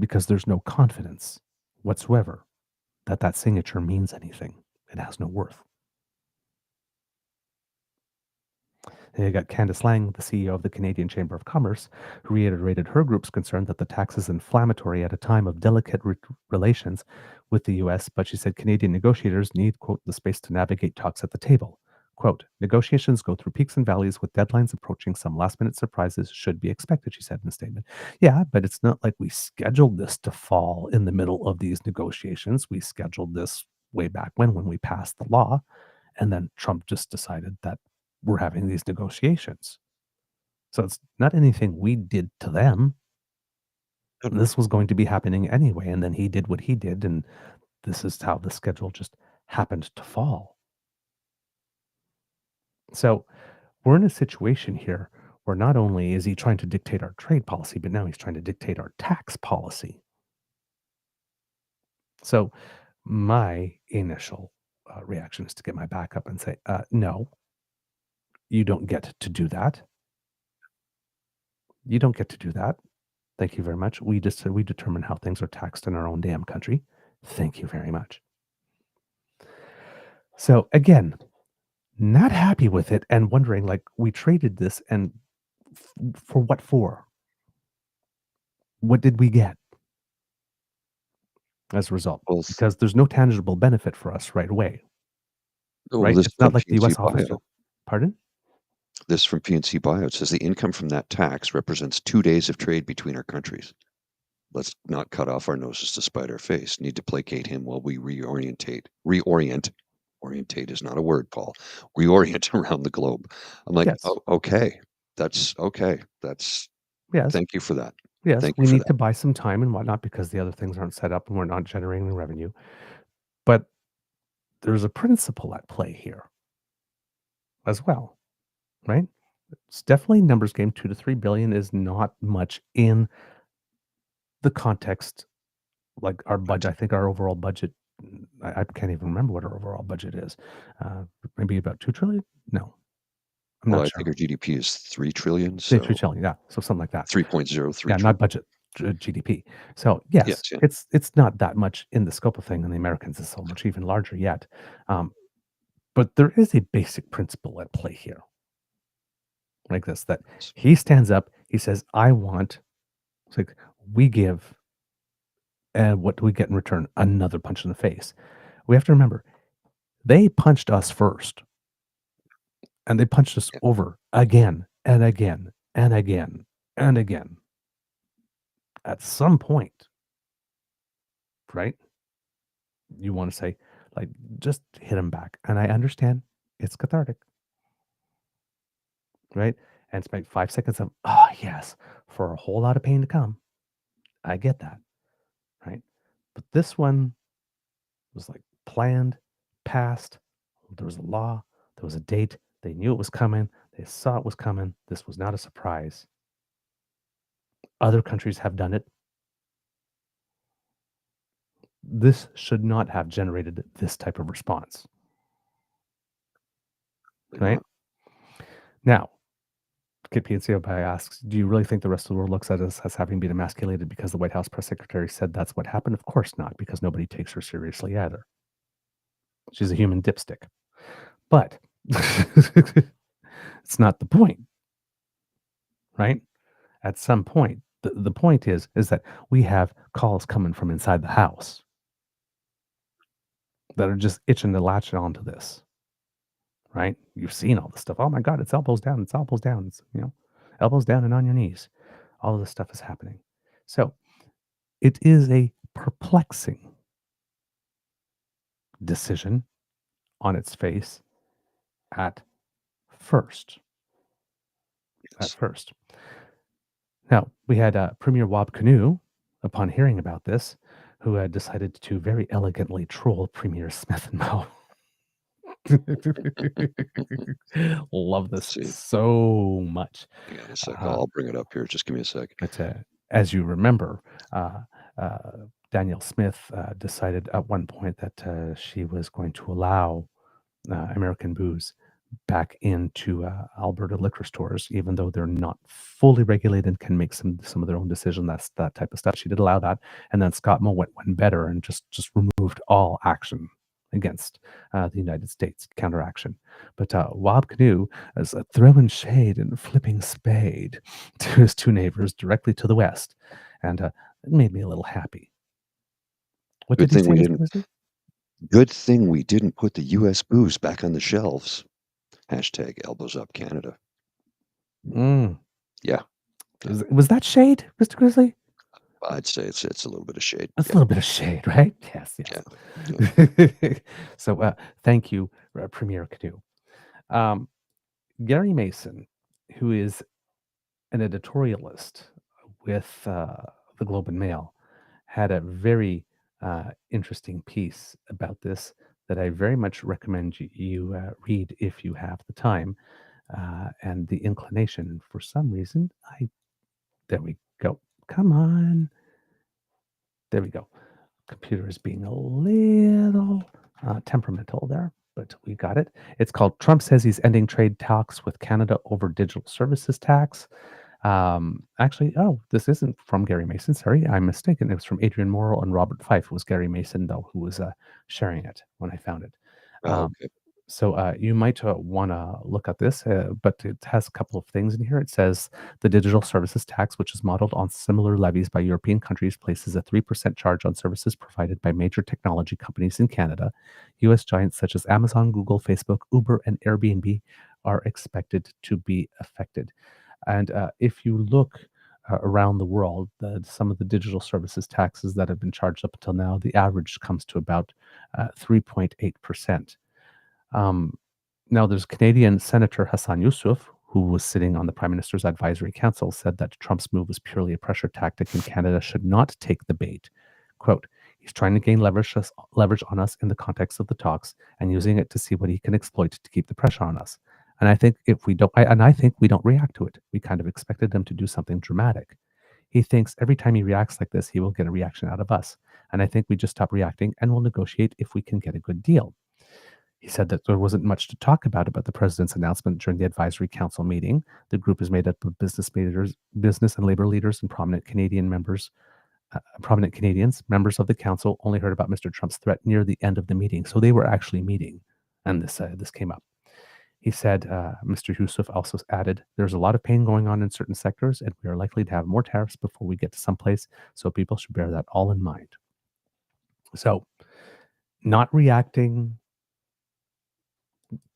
Because there's no confidence whatsoever that that signature means anything. It has no worth. And you got Candice Lang, the CEO of the Canadian Chamber of Commerce, who reiterated her group's concern that the tax is inflammatory at a time of delicate relations with the U.S., but she said Canadian negotiators need, quote, the space to navigate talks at the table. Quote, negotiations go through peaks and valleys with deadlines approaching. Some last-minute surprises should be expected, she said in a statement. Yeah, but it's not like we scheduled this to fall in the middle of these negotiations. We scheduled this way back when we passed the law, and then Trump just decided that we're having these negotiations. So it's not anything we did to them. This was going to be happening anyway, and then he did what he did, and this is how the schedule just happened to fall. So we're in a situation here where not only is he trying to dictate our trade policy, but now he's trying to dictate our tax policy. So my initial reaction is to get my back up and say, no, you don't get to do that. You don't get to do that. Thank you very much. We determine how things are taxed in our own damn country. Thank you very much. So again, not happy with it and wondering, like, we traded this and for what for? What did we get as a result? Well, Because there's no tangible benefit for us right away, right? this It's from not like the PNC U.S. office. Bio. Pardon? This from PNC Bio. It says the income from that tax represents 2 days of trade between our countries. Let's not cut off our noses to spite our face. Need to placate him while we reorient Orientate is not a word, Paul. Reorient around the globe. I'm like, Yes. oh, okay. That's okay. That's Yes. thank you for that. Yes. Thank you We for need that. to buy some time and whatnot because the other things aren't set up and we're not generating revenue. But there's a principle at play here as well, right? It's definitely numbers game. 2 to 3 billion is not much in the context. Like our budget, I think our overall budget, I can't even remember what our overall budget is. Maybe about 2 trillion? No, I'm Well, not I sure. think our GDP is 3 trillion. 3 So trillion, yeah. So something like that. 3.03 Yeah, not budget, GDP. So Yes, yes, yeah. it's not that much in the scope of thing, and the Americans is so much even larger yet. But there is a basic principle at play here, like this: that he stands up, he says, "I want." It's like we give, and what do we get in return? Another punch in the face. We have to remember, they punched us first, and they punched us Yeah. over again and again and again and again. At some point, right? You want to say, like, just hit him back. And I understand it's cathartic, right? And it's like 5 seconds of, oh, yes, for a whole lot of pain to come. I get that, right? But this one was like planned, passed. There was a law, there was a date. They knew it was coming. They saw it was coming. This was not a surprise. Other countries have done it. This should not have generated this type of response, right? Now, Kit PNCO asks, do you really think the rest of the world looks at us as having been emasculated because the White House press secretary said that's what happened? Of course not, because nobody takes her seriously either. She's a human dipstick. But it's not the point, right? At some point, the point is that we have calls coming from inside the house that are just itching to latch onto this, right? You've seen all this stuff. Oh my God, it's elbows down. It's elbows down. It's, elbows down and on your knees. All of this stuff is happening. So it is a perplexing decision on its face at first. Yes. At first. Now, we had Premier Wab Kinew, upon hearing about this, who had decided to very elegantly troll Premier Smith and Moe. Love this so much. Hang on a sec. I'll bring it up here. Just give me a sec. But as you remember, Danielle Smith decided at one point that she was going to allow American booze back into Alberta liquor stores, even though they're not fully regulated and can make some of their own decision. That's that type of stuff. She did allow that, and then Scott Moe went better and just removed all action against the United States, counteraction. But Wab Kinew is throwing shade and flipping spade to his two neighbors directly to the west, and it made me a little happy. What Good did he thing say, we Mr. Grizzly? Good thing we didn't put the U.S. booze back on the shelves. Hashtag elbows up Canada. Yeah. Was that shade, Mr. Grizzly? I'd say it's a little bit of shade. That's a little bit of shade, right? Yes. Yeah. So thank you, Premier Kinew. Gary Mason, who is an editorialist with the Globe and Mail, had a very interesting piece about this that I very much recommend you read if you have the time and the inclination. For some reason, there we go. Come on. There we go. Computer is being a little temperamental there, but we got it. It's called Trump Says He's Ending Trade Talks with Canada Over Digital Services Tax. Actually, this isn't from Gary Mason. Sorry, I'm mistaken. It was from Adrian Morrow and Robert Fife. It was Gary Mason, though, who was sharing it when I found it. Okay. So you might want to look at this, but it has a couple of things in here. It says the digital services tax, which is modeled on similar levies by European countries, places a 3% charge on services provided by major technology companies in Canada. U.S. giants such as Amazon, Google, Facebook, Uber, and Airbnb are expected to be affected. And if you look around the world, some of the digital services taxes that have been charged up until now, the average comes to about 3.8%. Now, there's Canadian Senator Hassan Yusuf, who was sitting on the Prime Minister's Advisory Council, said that Trump's move was purely a pressure tactic and Canada should not take the bait. Quote, he's trying to gain leverage on us in the context of the talks and using it to see what he can exploit to keep the pressure on us. And I think if we don't, I think we don't react to it. We kind of expected them to do something dramatic. He thinks every time he reacts like this, he will get a reaction out of us. And I think we just stop reacting and we'll negotiate if we can get a good deal. He said that there wasn't much to talk about the president's announcement during the advisory council meeting. The group is made up of business and labor leaders, and prominent Canadians, members of the council, only heard about Mr. Trump's threat near the end of the meeting. So they were actually meeting, and this came up. He said, Mr. Yusuf also added, there's a lot of pain going on in certain sectors, and we are likely to have more tariffs before we get to someplace, so people should bear that all in mind. So, not reacting,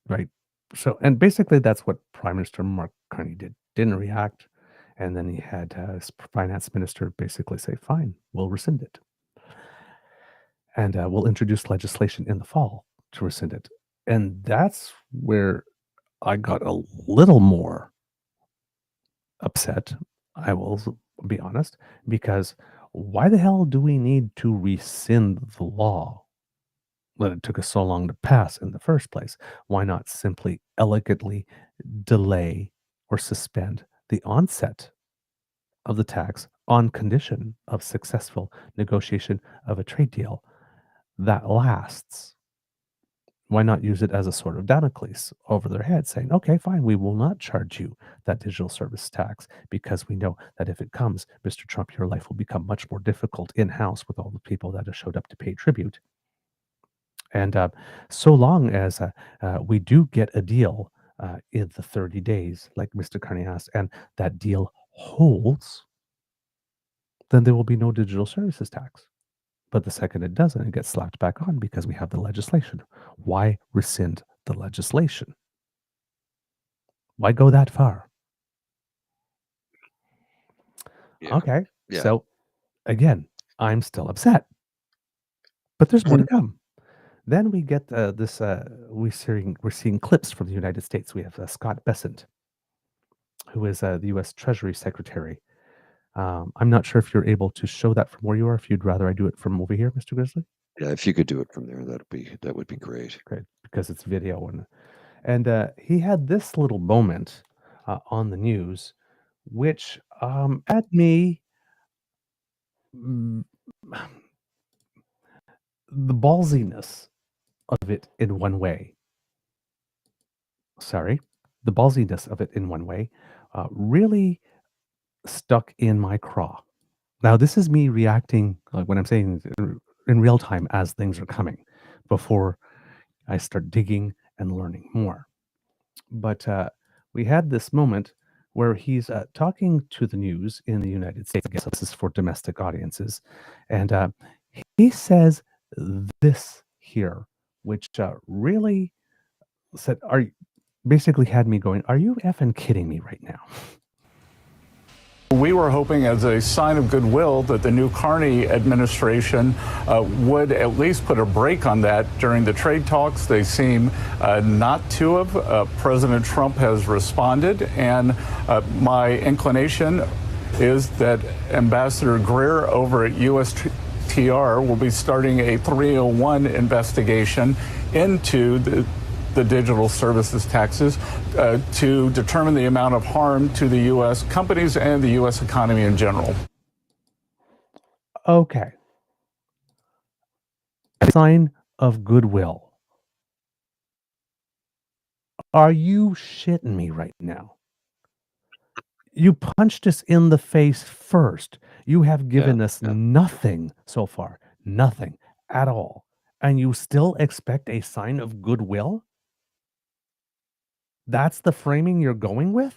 right? So, and basically that's what Prime Minister Mark Carney did. Didn't react. And then he had his finance minister basically say, fine, we'll rescind it. And we'll introduce legislation in the fall to rescind it. And that's where I got a little more upset, I will be honest, because why the hell do we need to rescind the law that it took us so long to pass in the first place? Why not simply elegantly delay or suspend the onset of the tax on condition of successful negotiation of a trade deal that lasts? Why not use it as a sort of Damocles over their head, saying, okay, fine, we will not charge you that digital service tax because we know that if it comes, Mr. Trump, your life will become much more difficult in-house with all the people that have showed up to pay tribute. And so long as we do get a deal in the 30 days, like Mr. Carney asked, and that deal holds, then there will be no digital services tax. But the second it doesn't, it gets slapped back on because we have the legislation. Why rescind the legislation? Why go that far? Yeah. Okay. Yeah. So again, I'm still upset. But there's more to come. Then we get we're seeing clips from the United States. We have Scott Bessent, who is the U.S. Treasury Secretary. I'm not sure if you're able to show that from where you are. If you'd rather I do it from over here, Mr. Grizzly. Yeah, if you could do it from there, that would be great. Great, because it's video and he had this little moment on the news, which had me the ballsiness of it in one way. Sorry, the ballsiness of it in one way really stuck in my craw. Now, this is me reacting, like when I'm saying in real time as things are coming, before I start digging and learning more. But we had this moment where he's talking to the news in the United States. I guess this is for domestic audiences. And he says this here, which really said, basically had me going, are you effing kidding me right now? We were hoping as a sign of goodwill that the new Carney administration would at least put a break on that during the trade talks. They seem not to have. President Trump has responded, and my inclination is that Ambassador Greer over at USTR will be starting a 301 investigation into the digital services taxes to determine the amount of harm to the U.S. companies and the U.S. economy in general. Okay. A sign of goodwill. Are you shitting me right now? You punched us in the face first. You have given us nothing so far. Nothing at all. And you still expect a sign of goodwill? That's the framing you're going with?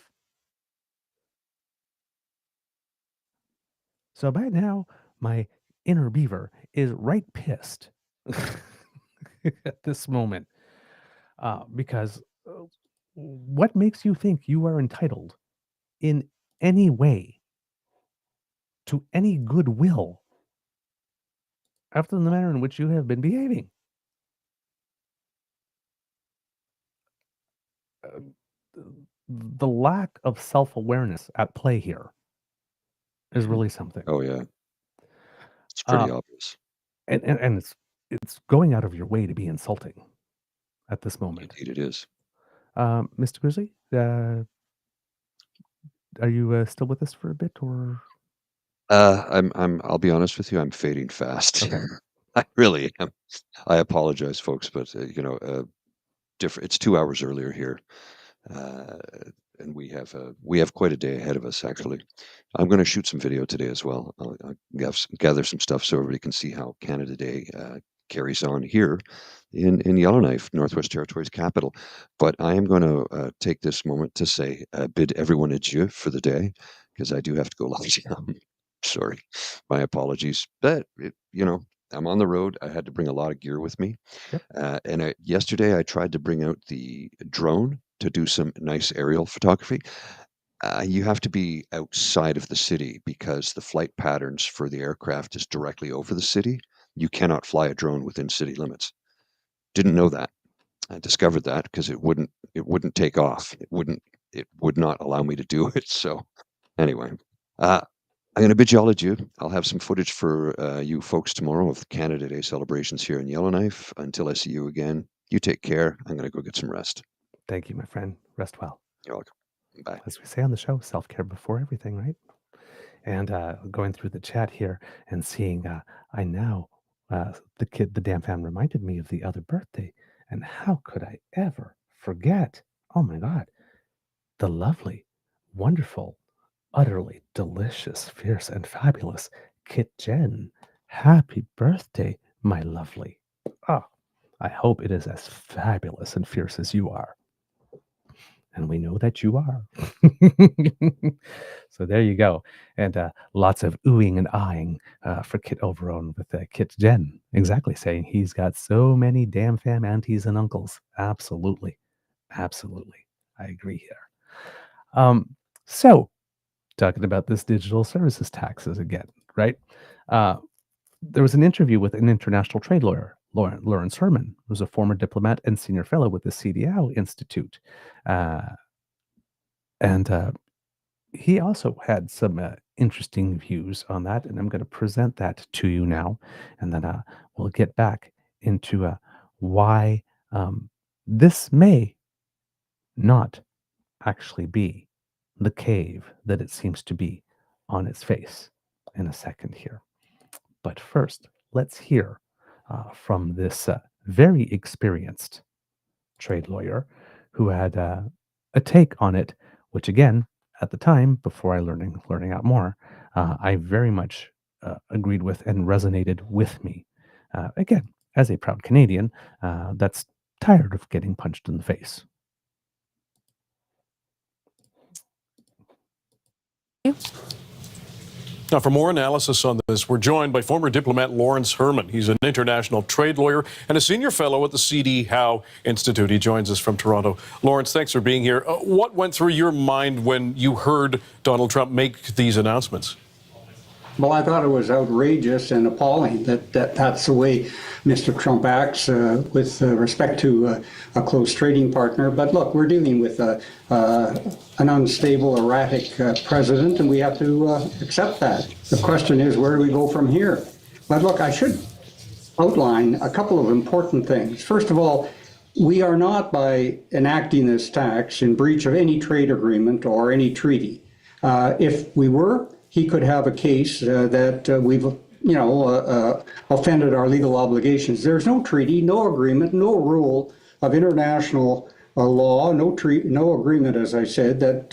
So by now, my inner beaver is right pissed at this moment. Because what makes you think you are entitled in any way to any goodwill after the manner in which you have been behaving? the lack of self-awareness at play here is really something. Oh, yeah. It's pretty Uh, obvious. and it's going out of your way to be insulting at this moment. Indeed, it is. Mr. Grizzly, are you still with us for a bit, or? I'll be honest with you, I'm fading fast. Okay. I really am. I apologize, folks, but it's 2 hours earlier here, and we have quite a day ahead of us. Actually, I'm going to shoot some video today as well. I'll gather some stuff so everybody can see how Canada Day carries on here in Yellowknife, Northwest Territories capital. But I am going to take this moment to say bid everyone adieu for the day, because I do have to go lie down. Sorry, my apologies. But I'm on the road. I had to bring a lot of gear with me. Yep. And yesterday I tried to bring out the drone to do some nice aerial photography. You have to be outside of the city because the flight patterns for the aircraft is directly over the city. You cannot fly a drone within city limits. Didn't know that. I discovered that because it wouldn't take off. It would not allow me to do it. So anyway, I'm going to bid you all adieu. I'll have some footage for you folks tomorrow of the Canada Day celebrations here in Yellowknife. Until I see you again, you take care. I'm going to go get some rest. Thank you, my friend. Rest well. You're welcome. Bye. As we say on the show, self-care before everything, right? And going through the chat here and seeing, the DAMFAM reminded me of the other birthday. And how could I ever forget? Oh my God. The lovely, wonderful, utterly delicious, fierce, and fabulous Kit Jen. Happy birthday, my lovely. Oh, I hope it is as fabulous and fierce as you are. And we know that you are. So there you go. And lots of oohing and ahhing for Kit Overone with Kit Jen. Exactly, saying he's got so many DAMFAM aunties and uncles. Absolutely. Absolutely. I agree here. So, talking about this digital services taxes again, right? There was an interview with an international trade lawyer, Lawrence Herman, who's a former diplomat and senior fellow with the CDAO Institute. And he also had some interesting views on that, and I'm going to present that to you now, and then we'll get back into why this may not actually be the cave that it seems to be on its face in a second here. But first, let's hear from this very experienced trade lawyer who had a take on it, which again, at the time, before I learning out more, I very much agreed with and resonated with me. Again, as a proud Canadian, that's tired of getting punched in the face. Now, for more analysis on this, we're joined by former diplomat Lawrence Herman. He's an international trade lawyer and a senior fellow at the CDAO Institute. He joins us from Toronto. Lawrence, thanks for being here. What went through your mind when you heard Donald Trump make these announcements? Well, I thought it was outrageous and appalling that's the way Mr. Trump acts with respect to a close trading partner. But look, we're dealing with an unstable, erratic president, and we have to accept that. The question is, where do we go from here? But look, I should outline a couple of important things. First of all, we are not, by enacting this tax, in breach of any trade agreement or any treaty. If we were, he could have a case that we've, offended our legal obligations. There's no treaty, no agreement, no rule of international law, no agreement, as I said, that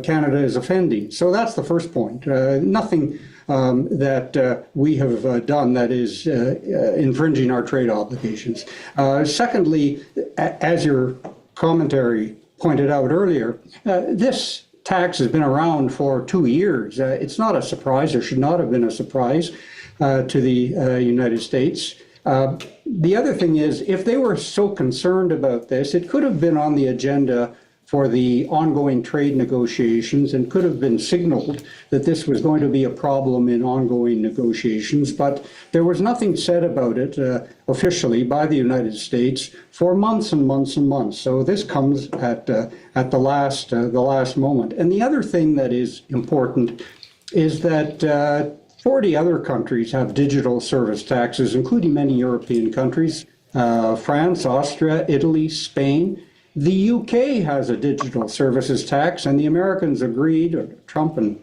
Canada is offending. So that's the first point. Nothing that we have done that is infringing our trade obligations. Secondly, as your commentary pointed out earlier, this tax has been around for 2 years. It's not a surprise, or should not have been a surprise to the United States. The other thing is, if they were so concerned about this, it could have been on the agenda for the ongoing trade negotiations and could have been signaled that this was going to be a problem in ongoing negotiations, but there was nothing said about it officially by the United States for months and months and months. So this comes at the last moment. And the other thing that is important is that 40 other countries have digital service taxes, including many European countries, France, Austria, Italy, Spain. The UK has a digital services tax, and the Americans agreed, or Trump and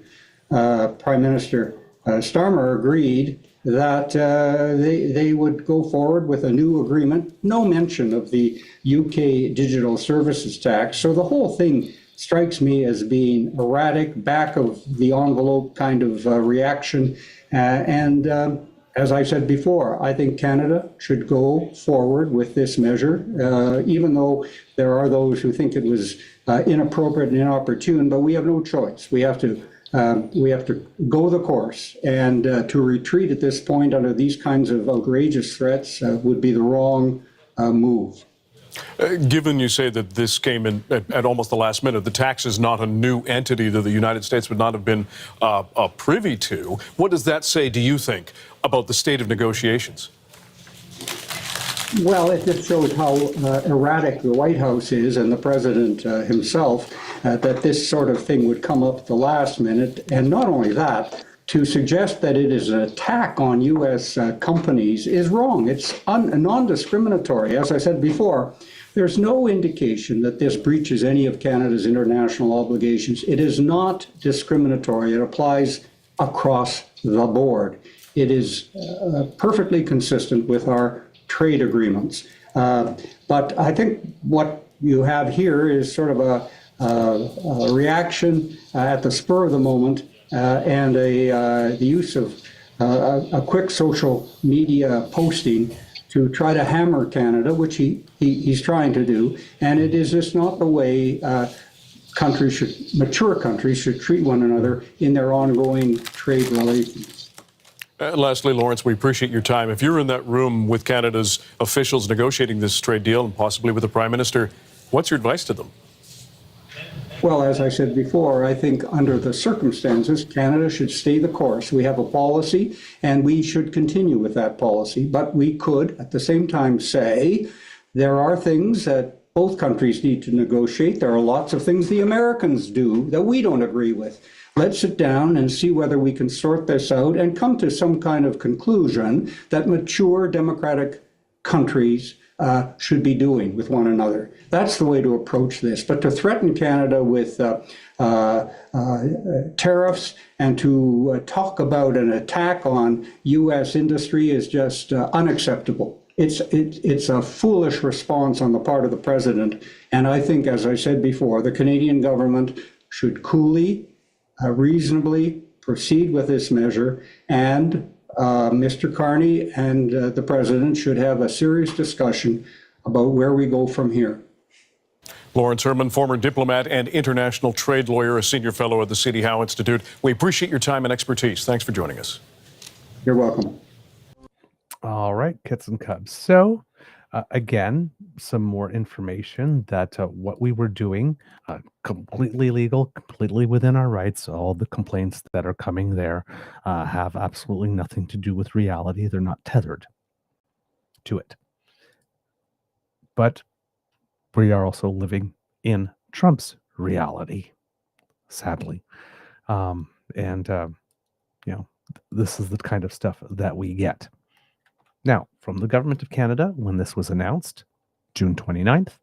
Prime Minister Starmer agreed that they would go forward with a new agreement. No mention of the UK digital services tax. So the whole thing strikes me as being erratic, back of the envelope kind of reaction. As I said before, I think Canada should go forward with this measure, even though there are those who think it was inappropriate and inopportune, but we have no choice. We have to go the course, and to retreat at this point under these kinds of outrageous threats would be the wrong move. Given you say that this came in at almost the last minute, the tax is not a new entity that the United States would not have been privy to. What does that say, do you think, about the state of negotiations? Well, it just shows how erratic the White House is and the president himself, that this sort of thing would come up at the last minute. And not only that, to suggest that it is an attack on U.S. companies is wrong. It's non-discriminatory. As I said before, there's no indication that this breaches any of Canada's international obligations. It is not discriminatory. It applies across the board. It is perfectly consistent with our trade agreements. But I think what you have here is sort of a reaction at the spur of the moment, and the use of a quick social media posting to try to hammer Canada, which he's trying to do. And it is just not the way mature countries should treat one another in their ongoing trade relations. Lastly, Lawrence, we appreciate your time. If you're in that room with Canada's officials negotiating this trade deal, and possibly with the Prime Minister, what's your advice to them? Well, as I said before, I think under the circumstances, Canada should stay the course. We have a policy, and we should continue with that policy. But we could, at the same time, say there are things that both countries need to negotiate. There are lots of things the Americans do that we don't agree with. Let's sit down and see whether we can sort this out and come to some kind of conclusion that mature democratic countries should be doing with one another. That's the way to approach this. But to threaten Canada with tariffs and to talk about an attack on U.S. industry is just unacceptable. It's a foolish response on the part of the president. And I think, as I said before, the Canadian government should coolly, reasonably proceed with this measure, and Mr. Carney and the president should have a serious discussion about where we go from here. Lawrence Herman, former diplomat and international trade lawyer, a senior fellow at the City Howe Institute. We appreciate your time and expertise. Thanks for joining us. You're welcome. All right, kits and cubs. So, again, some more information that what we were doing, completely legal, completely within our rights. All the complaints that are coming there have absolutely nothing to do with reality. They're not tethered to it. But we are also living in Trump's reality, sadly. This is the kind of stuff that we get. Now, from the Government of Canada, when this was announced, June 29th,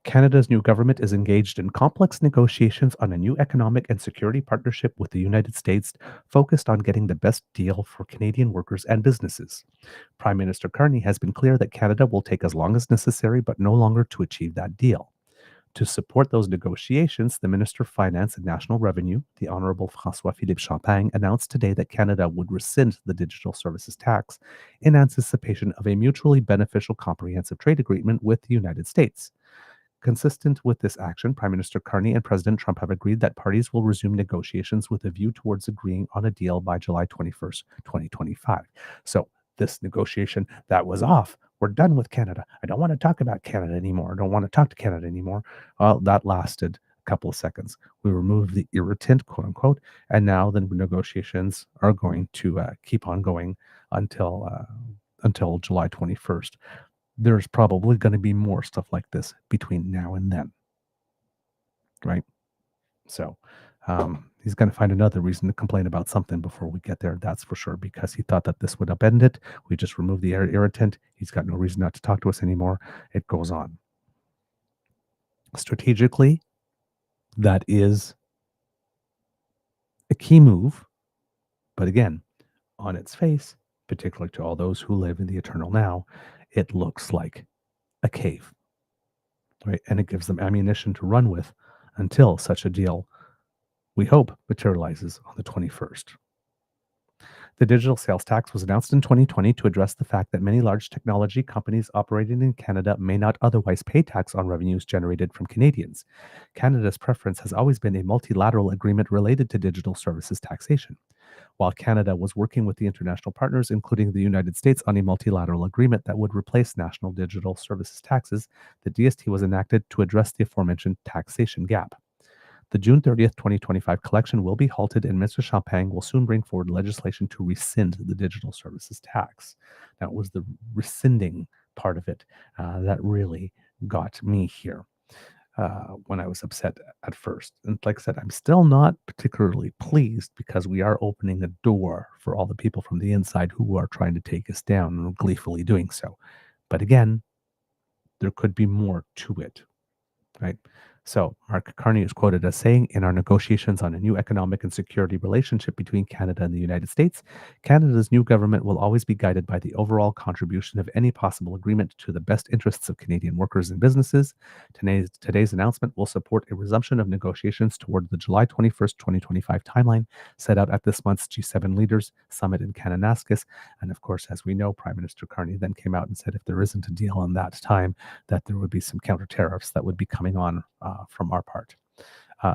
Canada's new government is engaged in complex negotiations on a new economic and security partnership with the United States focused on getting the best deal for Canadian workers and businesses. Prime Minister Carney has been clear that Canada will take as long as necessary, but no longer to achieve that deal. To support those negotiations, the Minister of Finance and National Revenue, the Honourable François-Philippe Champagne, announced today that Canada would rescind the digital services tax in anticipation of a mutually beneficial comprehensive trade agreement with the United States. Consistent with this action, Prime Minister Carney and President Trump have agreed that parties will resume negotiations with a view towards agreeing on a deal by July 21st, 2025. So this negotiation that was off, we're done with Canada. I don't want to talk about Canada anymore. I don't want to talk to Canada anymore. Well, that lasted a couple of seconds. We removed the irritant, quote unquote, and now the negotiations are going to keep on going until July 21st. There's probably going to be more stuff like this between now and then, right? So he's going to find another reason to complain about something before we get there, that's for sure, because he thought that this would upend it. We just removed the irritant. He's got no reason not to talk to us anymore. It goes on. Strategically, that is a key move. But again, on its face, particularly to all those who live in the eternal now, it looks like a cave, right? And it gives them ammunition to run with until such a deal, we hope, materializes on the 21st. The digital sales tax was announced in 2020 to address the fact that many large technology companies operating in Canada may not otherwise pay tax on revenues generated from Canadians. Canada's preference has always been a multilateral agreement related to digital services taxation. While Canada was working with the international partners, including the United States, on a multilateral agreement that would replace national digital services taxes, the DST was enacted to address the aforementioned taxation gap. The June 30th, 2025 collection will be halted, and Mr. Champagne will soon bring forward legislation to rescind the digital services tax. Now, it was the rescinding part of it that really got me here when I was upset at first. And like I said, I'm still not particularly pleased because we are opening a door for all the people from the inside who are trying to take us down and are gleefully doing so. But again, there could be more to it, right? So Mark Carney is quoted as saying, "In our negotiations on a new economic and security relationship between Canada and the United States, Canada's new government will always be guided by the overall contribution of any possible agreement to the best interests of Canadian workers and businesses. Today's announcement will support a resumption of negotiations toward the July 21st, 2025 timeline set out at this month's G7 Leaders Summit in Kananaskis." And of course, as we know, Prime Minister Carney then came out and said if there isn't a deal on that time, that there would be some counter tariffs that would be coming on from our part.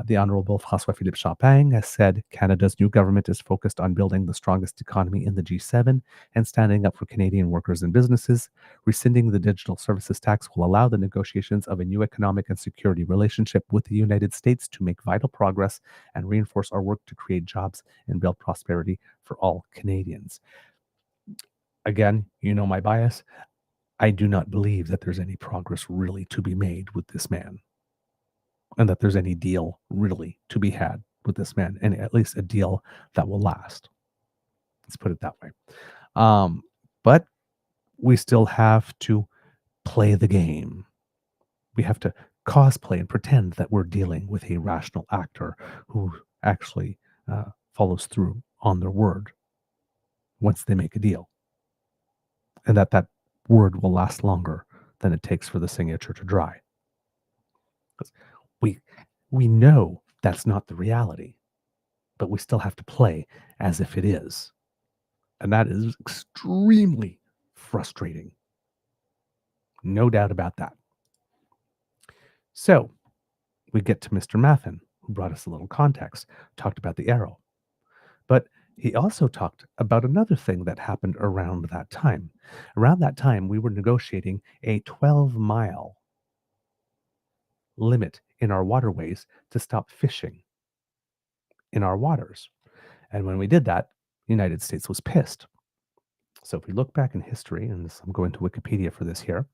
The Honourable François-Philippe Champagne has said Canada's new government is focused on building the strongest economy in the G7 and standing up for Canadian workers and businesses. Rescinding the digital services tax will allow the negotiations of a new economic and security relationship with the United States to make vital progress and reinforce our work to create jobs and build prosperity for all Canadians. Again, you know my bias. I do not believe that there's any progress really to be made with this man, and that there's any deal really to be had with this man, and at least a deal that will last. Let's put it that way. But we still have to play the game. We have to cosplay and pretend that we're dealing with a rational actor who actually follows through on their word once they make a deal, and that word will last longer than it takes for the signature to dry. Because we know that's not the reality, but we still have to play as if it is. And that is extremely frustrating. No doubt about that. So we get to Mr. Maffin, who brought us a little context, talked about the arrow. But he also talked about another thing that happened around that time. Around that time, we were negotiating a 12-mile limit in our waterways to stop fishing in our waters. And when we did that, the United States was pissed. So if we look back in history, and I'm going to Wikipedia for this here,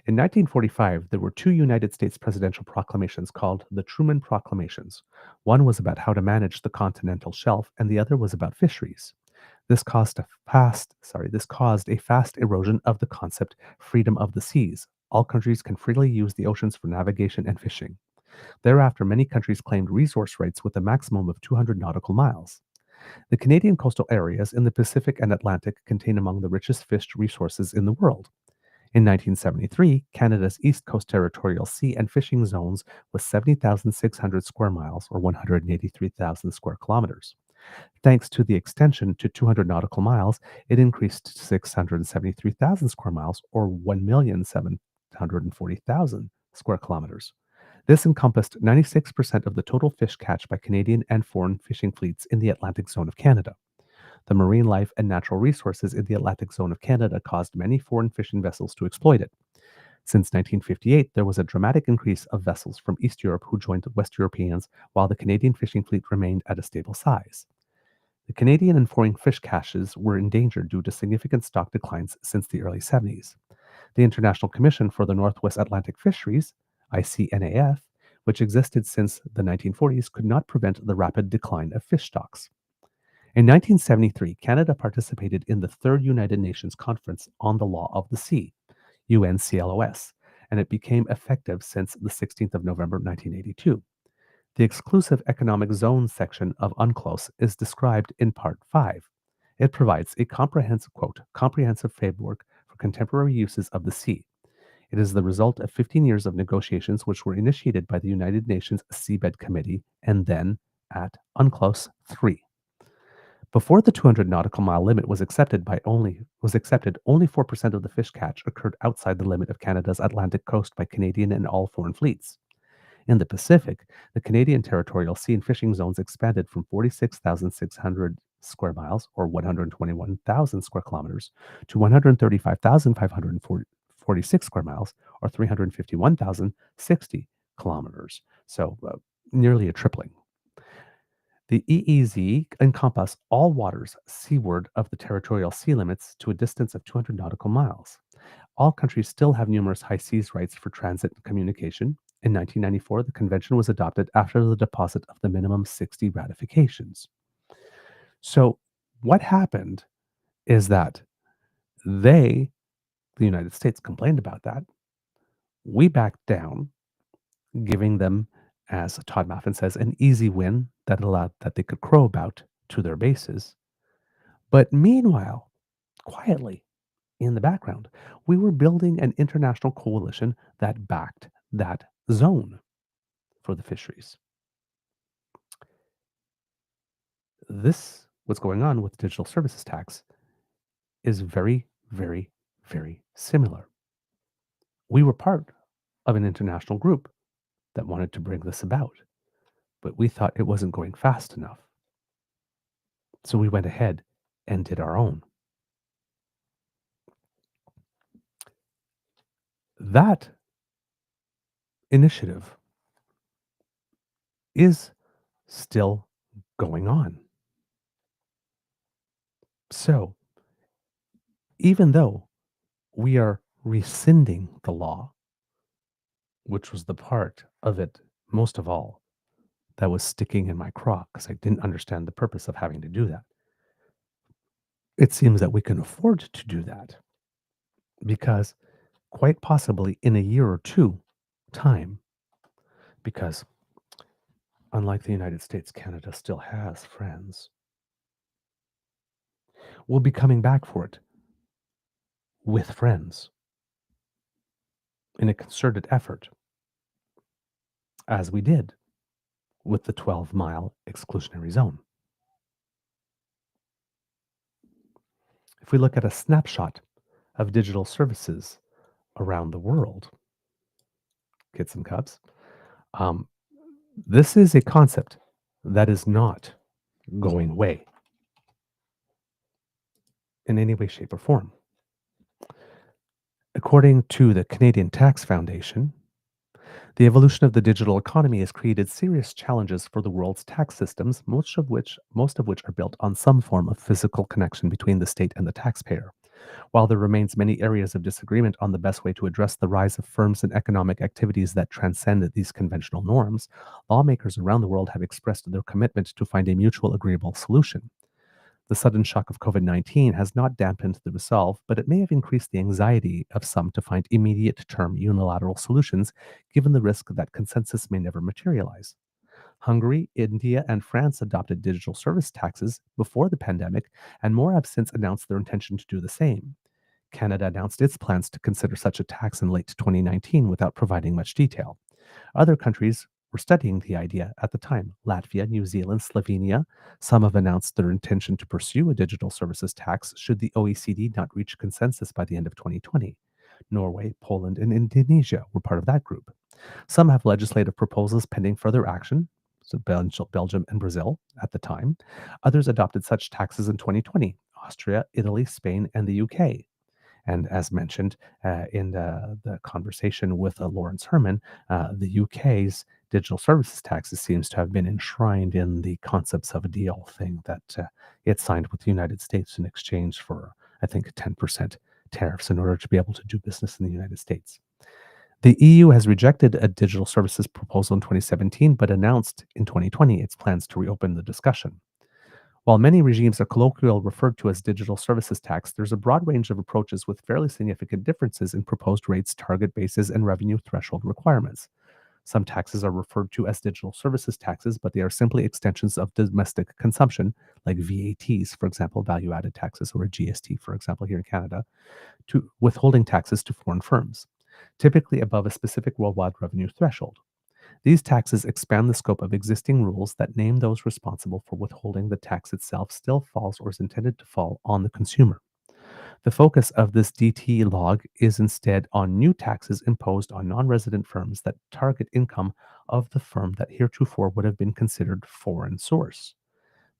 in 1945, there were two United States presidential proclamations called the Truman Proclamations. One was about how to manage the continental shelf, and the other was about fisheries. This caused a fast erosion of the concept freedom of the seas. All countries can freely use the oceans for navigation and fishing. Thereafter, many countries claimed resource rights with a maximum of 200 nautical miles. The Canadian coastal areas in the Pacific and Atlantic contain among the richest fish resources in the world. In 1973, Canada's East Coast Territorial Sea and Fishing Zones was 70,600 square miles, or 183,000 square kilometers. Thanks to the extension to 200 nautical miles, it increased to 673,000 square miles, or 1,740,000 square kilometers. This encompassed 96% of the total fish catch by Canadian and foreign fishing fleets in the Atlantic zone of Canada. The marine life and natural resources in the Atlantic zone of Canada caused many foreign fishing vessels to exploit it. Since 1958, there was a dramatic increase of vessels from East Europe who joined West Europeans, while the Canadian fishing fleet remained at a stable size. The Canadian and foreign fish caches were endangered due to significant stock declines since the early 70s. The International Commission for the Northwest Atlantic Fisheries, ICNAF, which existed since the 1940s, could not prevent the rapid decline of fish stocks. In 1973, Canada participated in the Third United Nations Conference on the Law of the Sea, UNCLOS, and it became effective since the 16th of November 1982. The exclusive economic zone section of UNCLOS is described in Part 5. It provides a comprehensive framework for contemporary uses of the sea. It is the result of 15 years of negotiations which were initiated by the United Nations Seabed Committee and then at UNCLOS 3. Before the 200 nautical mile limit was accepted, only 4% of the fish catch occurred outside the limit of Canada's Atlantic coast by Canadian and all foreign fleets. In the Pacific, the Canadian territorial sea and fishing zones expanded from 46,600 square miles, or 121,000 square kilometers, to 135,546 square miles, or 351,060 kilometers. So nearly a tripling. The EEZ encompass all waters seaward of the territorial sea limits to a distance of 200 nautical miles. All countries still have numerous high seas rights for transit and communication. In 1994, the convention was adopted after the deposit of the minimum 60 ratifications. So what happened is that the United States, complained about that. We backed down, giving them, as Todd Maffin says, an easy win that allowed that they could crow about to their bases. But meanwhile, quietly in the background, we were building an international coalition that backed that zone for the fisheries. This, what's going on with the digital services tax, is very, very, very similar. We were part of an international group that wanted to bring this about, but we thought it wasn't going fast enough. So we went ahead and did our own. That initiative is still going on. So, even though we are rescinding the law, which was the part of it, most of all, that was sticking in my craw because I didn't understand the purpose of having to do that, it seems that we can afford to do that because quite possibly in a year or two time, because unlike the United States, Canada still has friends, we'll be coming back for it with friends in a concerted effort, as we did with the 12-mile exclusionary zone. If we look at a snapshot of digital services around the world, kids and cubs, this is a concept that is not going away in any way, shape, or form. According to the Canadian Tax Foundation, the evolution of the digital economy has created serious challenges for the world's tax systems, most of which are built on some form of physical connection between the state and the taxpayer. While there remains many areas of disagreement on the best way to address the rise of firms and economic activities that transcend these conventional norms, lawmakers around the world have expressed their commitment to find a mutual agreeable solution. The sudden shock of COVID-19 has not dampened the resolve, but it may have increased the anxiety of some to find immediate-term unilateral solutions, given the risk that consensus may never materialize. Hungary, India, and France adopted digital service taxes before the pandemic, and more have since announced their intention to do the same. Canada announced its plans to consider such a tax in late 2019 without providing much detail. Other countries were studying the idea at the time. Latvia, New Zealand, Slovenia. Some have announced their intention to pursue a digital services tax should the OECD not reach consensus by the end of 2020. Norway, Poland, and Indonesia were part of that group. Some have legislative proposals pending further action. so Belgium and Brazil at the time. Others adopted such taxes in 2020, Austria, Italy, Spain, and the UK. And as mentioned in the conversation with Lawrence Herman, the UK's digital services taxes seems to have been enshrined in the concepts of a deal thing that it signed with the United States in exchange for, I think, 10% tariffs in order to be able to do business in the United States. The EU has rejected a digital services proposal in 2017, but announced in 2020 its plans to reopen the discussion. While many regimes are colloquially referred to as digital services tax, there's a broad range of approaches with fairly significant differences in proposed rates, target bases, and revenue threshold requirements. Some taxes are referred to as digital services taxes, but they are simply extensions of domestic consumption, like VATs, for example, value-added taxes, or a GST, for example, here in Canada, to withholding taxes to foreign firms, typically above a specific worldwide revenue threshold. These taxes expand the scope of existing rules that name those responsible for withholding. The tax itself still falls or is intended to fall on the consumer. The focus of this DT log is instead on new taxes imposed on non-resident firms that target income of the firm that heretofore would have been considered foreign source.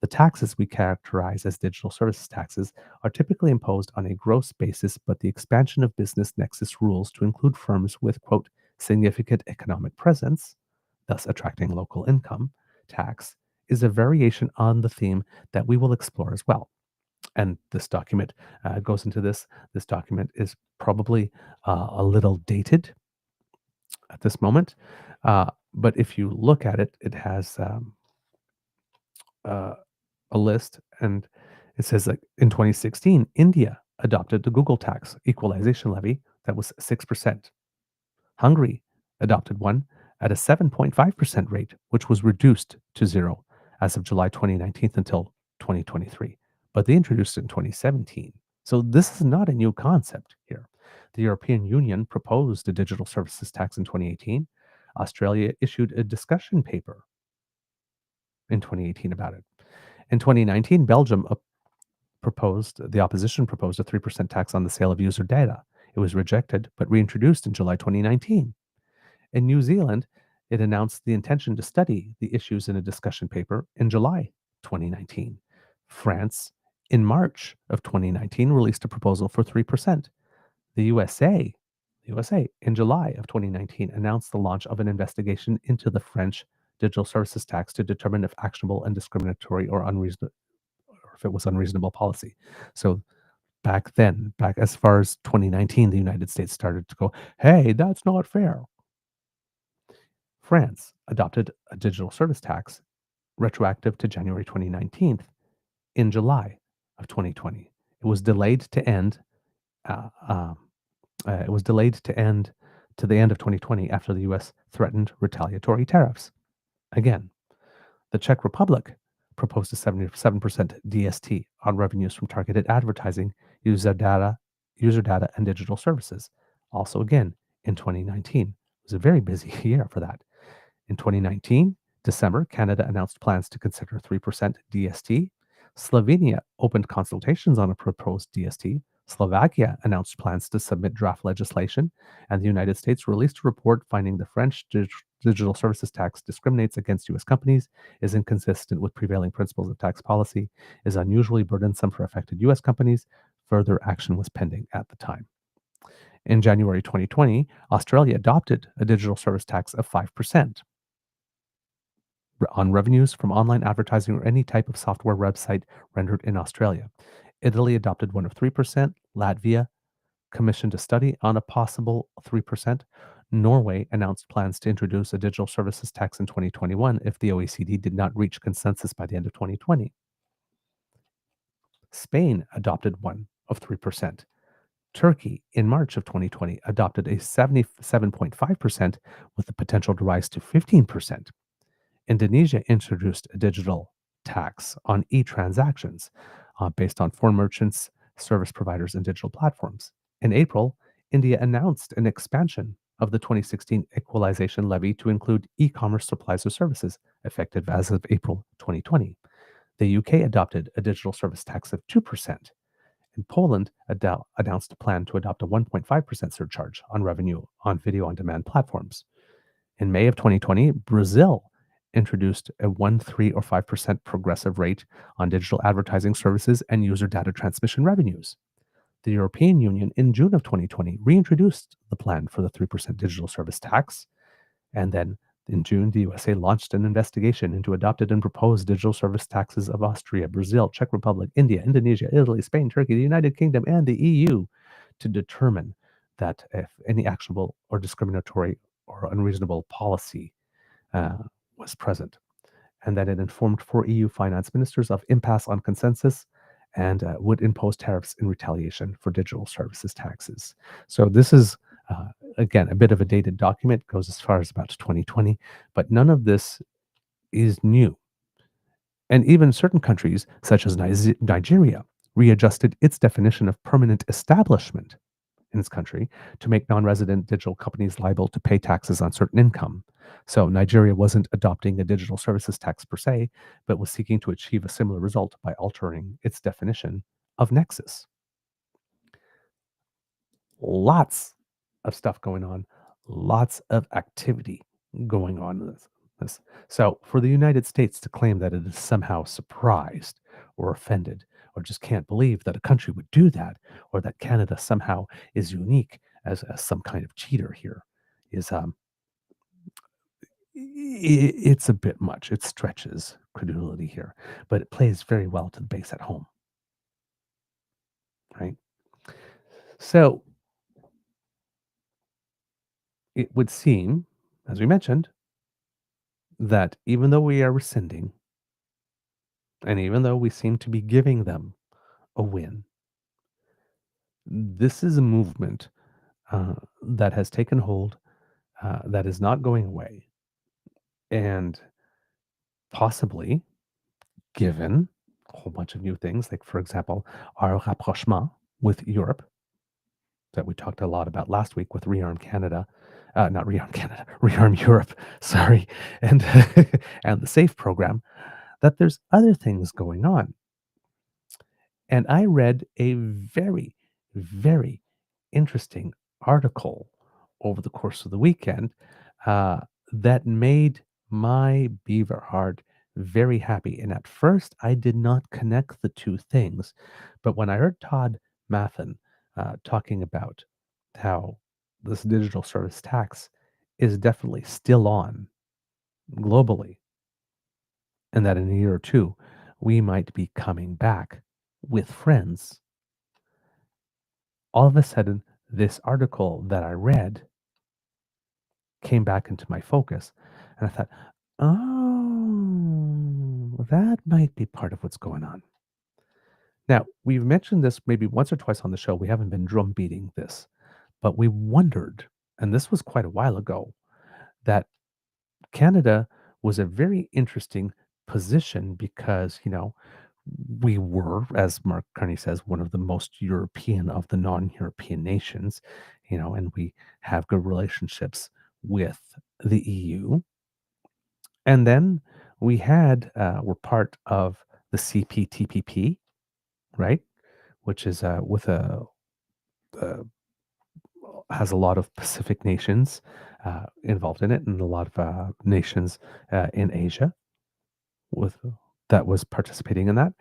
The taxes we characterize as digital services taxes are typically imposed on a gross basis, but the expansion of business nexus rules to include firms with, quote, significant economic presence, thus attracting local income tax, is a variation on the theme that we will explore as well. And this document goes into this. This document is probably a little dated at this moment, but if you look at it, it has a list, and it says that in 2016, India adopted the Google tax equalization levy that was 6%. Hungary adopted one at a 7.5% rate, which was reduced to zero as of July 2019 until 2023. But they introduced it in 2017. So this is not a new concept here. The European Union proposed a digital services tax in 2018. Australia issued a discussion paper in 2018 about it. In 2019, Belgium the opposition proposed a 3% tax on the sale of user data. It was rejected, but reintroduced in July 2019. In New Zealand, it announced the intention to study the issues in a discussion paper in July 2019. France, in March of 2019, released a proposal for 3%. The USA, in July of 2019, announced the launch of an investigation into the French digital services tax to determine if actionable and discriminatory or unreasonable, or if it was unreasonable policy. So back as far as 2019, the United States started to go, hey, that's not fair. France adopted a digital service tax retroactive to January 2019 in July of 2020. It was delayed to end. It was delayed to the end of 2020 after the U.S. threatened retaliatory tariffs. Again, the Czech Republic proposed a 77% DST on revenues from targeted advertising, user data, and digital services. Also, again, in 2019. It was a very busy year for that. In 2019, December, Canada announced plans to consider 3% DST. Slovenia opened consultations on a proposed DST. Slovakia announced plans to submit draft legislation, and the United States released a report finding the French digital services tax discriminates against U.S. companies, is inconsistent with prevailing principles of tax policy, is unusually burdensome for affected U.S. companies. Further action was pending at the time. In January 2020, Australia adopted a digital service tax of 5% on revenues from online advertising or any type of software website rendered in Australia. Italy adopted one of 3%. Latvia commissioned a study on a possible 3%. Norway announced plans to introduce a digital services tax in 2021 if the OECD did not reach consensus by the end of 2020. Spain adopted one of 3%. Turkey, in March of 2020, adopted a 77.5% with the potential to rise to 15%. Indonesia introduced a digital tax on e-transactions based on foreign merchants, service providers, and digital platforms. In April, India announced an expansion of the 2016 equalization levy to include e-commerce supplies or services, effective as of April 2020. The UK adopted a digital service tax of 2%. And Poland announced a plan to adopt a 1.5% surcharge on revenue on video-on-demand platforms. In May of 2020, Brazil introduced a 1, 3, or 5% progressive rate on digital advertising services and user data transmission revenues. The European Union, in June of 2020, reintroduced the plan for the 3% digital service tax. And then in June, the USA launched an investigation into adopted and proposed digital service taxes of Austria, Brazil, Czech Republic, India, Indonesia, Italy, Spain, Turkey, the United Kingdom, and the EU to determine that if any actionable or discriminatory or unreasonable policy was present, and that it informed 4 EU finance ministers of impasse on consensus and would impose tariffs in retaliation for digital services taxes. So this is, again, a bit of a dated document, goes as far as about 2020, but none of this is new. And even certain countries, such as Nigeria, readjusted its definition of permanent establishment in its country to make non-resident digital companies liable to pay taxes on certain income. So Nigeria wasn't adopting a digital services tax per se, but was seeking to achieve a similar result by altering its definition of nexus. Lots of stuff going on, lots of activity going on in this. So for the United States to claim that it is somehow surprised or offended or just can't believe that a country would do that, or that Canada somehow is unique as some kind of cheater here is it's a bit much. It stretches credulity here, but it plays very well to the base at home, right? So it would seem, as we mentioned, that even though we are rescinding, and even though we seem to be giving them a win, this is a movement that has taken hold, that is not going away, and possibly, given a whole bunch of new things, like, for example, our rapprochement with Europe that we talked a lot about last week with Rearm Canada, not Rearm Canada, Rearm Europe, sorry, and and the SAFE program, that there's other things going on. And I read a very, very interesting article over the course of the weekend that made my beaver heart very happy. And at first, I did not connect the two things. But when I heard Todd Maffin talking about how this digital service tax is definitely still on globally, and that in a year or two, we might be coming back with friends, all of a sudden, this article that I read came back into my focus. And I thought, oh, that might be part of what's going on. Now, we've mentioned this maybe once or twice on the show. We haven't been drum beating this, but we wondered, and this was quite a while ago, that Canada was a very interesting position because, we were, as Mark Carney says, one of the most European of the non-European nations, and we have good relationships with the EU. And then we're part of the CPTPP, right? Which is has a lot of Pacific nations involved in it, and a lot of nations in Asia that was participating in that.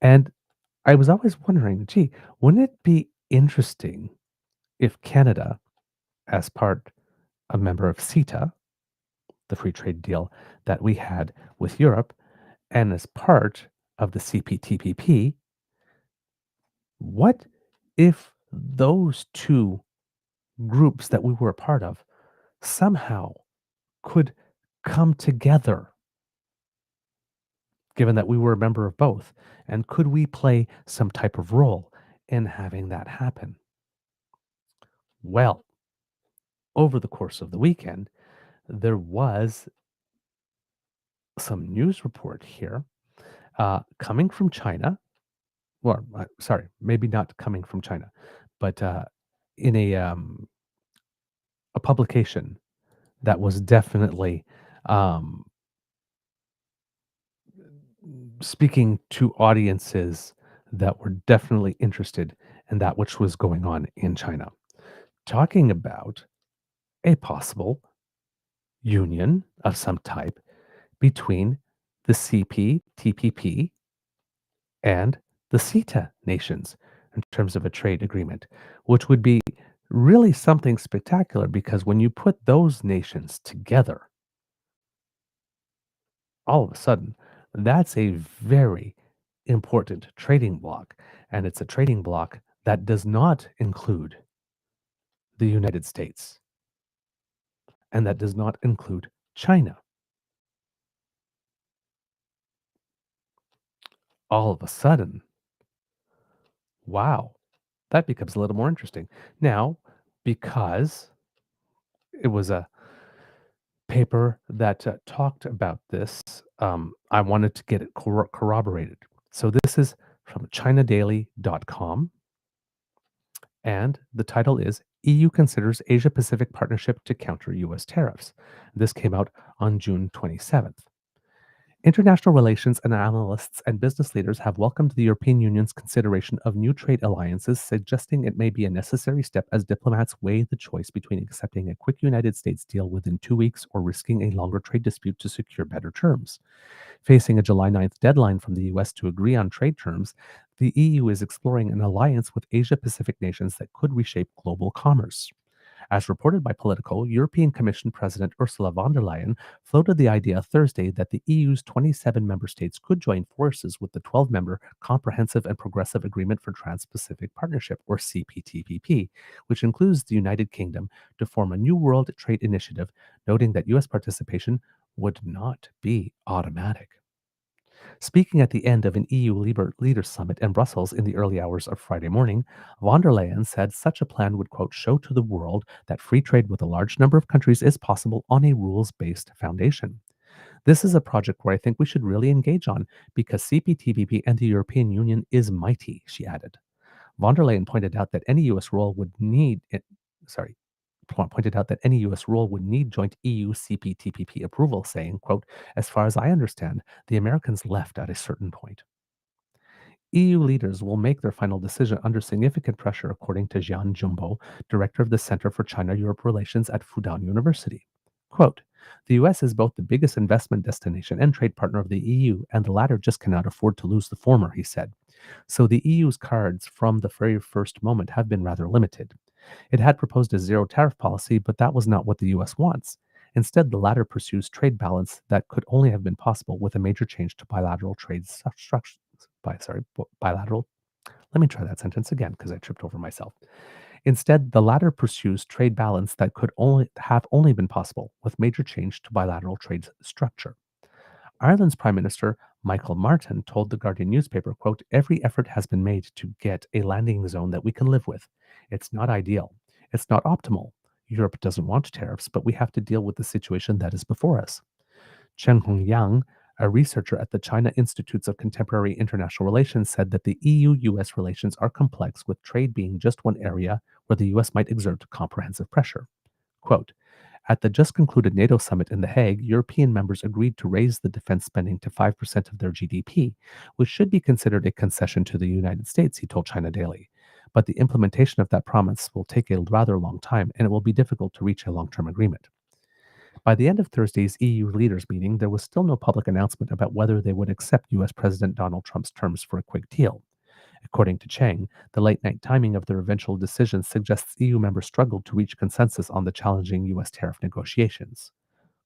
And I was always wondering, gee, wouldn't it be interesting if Canada, as a member of CETA, the free trade deal that we had with Europe, and as part of the CPTPP, what if those two groups that we were a part of somehow could come together, given that we were a member of both? And could we play some type of role in having that happen? Well, over the course of the weekend, there was some news report here coming from China. Well, sorry, maybe not coming from China, but in a publication that was definitely speaking to audiences that were definitely interested in that which was going on in China, talking about a possible union of some type between the CPTPP and the CETA nations in terms of a trade agreement, which would be really something spectacular because when you put those nations together, all of a sudden, that's a very important trading bloc. And it's a trading bloc that does not include the United States and that does not include China. All of a sudden, wow, that becomes a little more interesting. Now, because it was a paper that talked about this, I wanted to get it corroborated. So this is from ChinaDaily.com, and the title is EU Considers Asia Pacific Partnership to Counter US Tariffs. This came out on June 27th. International relations and analysts and business leaders have welcomed the European Union's consideration of new trade alliances, suggesting it may be a necessary step as diplomats weigh the choice between accepting a quick United States deal within 2 weeks or risking a longer trade dispute to secure better terms. Facing a July 9th deadline from the US to agree on trade terms, the EU is exploring an alliance with Asia Pacific nations that could reshape global commerce. As reported by Politico, European Commission President Ursula von der Leyen floated the idea Thursday that the EU's 27 member states could join forces with the 12-member Comprehensive and Progressive Agreement for Trans-Pacific Partnership, or CPTPP, which includes the United Kingdom, to form a new world trade initiative, noting that U.S. participation would not be automatic. Speaking at the end of an EU leaders summit in Brussels in the early hours of Friday morning, von der Leyen said such a plan would, quote, show to the world that free trade with a large number of countries is possible on a rules-based foundation. This is a project where I think we should really engage on because CPTPP and the European Union is mighty, she added. Von der Leyen pointed out that any U.S. role would need joint EU CPTPP approval, saying, quote, as far as I understand, the Americans left at a certain point. EU leaders will make their final decision under significant pressure, according to Jian Jumbo, director of the Center for China-Europe Relations at Fudan University. Quote, the U.S. is both the biggest investment destination and trade partner of the EU, and the latter just cannot afford to lose the former, he said. So the EU's cards from the very first moment have been rather limited. It had proposed a zero tariff policy, but that was not what the U.S. wants. Instead, the latter pursues trade balance that could only have been possible with a major change to bilateral trade structures. Bilateral. Let me try that sentence again because I tripped over myself. Instead, the latter pursues trade balance that could only been possible with major change to bilateral trade structure. Ireland's Prime Minister Michael Martin told the Guardian newspaper, quote, every effort has been made to get a landing zone that we can live with. It's not ideal. It's not optimal. Europe doesn't want tariffs, but we have to deal with the situation that is before us. Chen Hongyang, a researcher at the China Institutes of Contemporary International Relations, said that the EU-US relations are complex, with trade being just one area where the US might exert comprehensive pressure. Quote, at the just concluded NATO summit in The Hague, European members agreed to raise the defense spending to 5% of their GDP, which should be considered a concession to the United States, he told China Daily. But the implementation of that promise will take a rather long time, and it will be difficult to reach a long-term agreement. By the end of Thursday's EU leaders meeting, there was still no public announcement about whether they would accept US President Donald Trump's terms for a quick deal. According to Chang, the late-night timing of their eventual decision suggests EU members struggled to reach consensus on the challenging US tariff negotiations.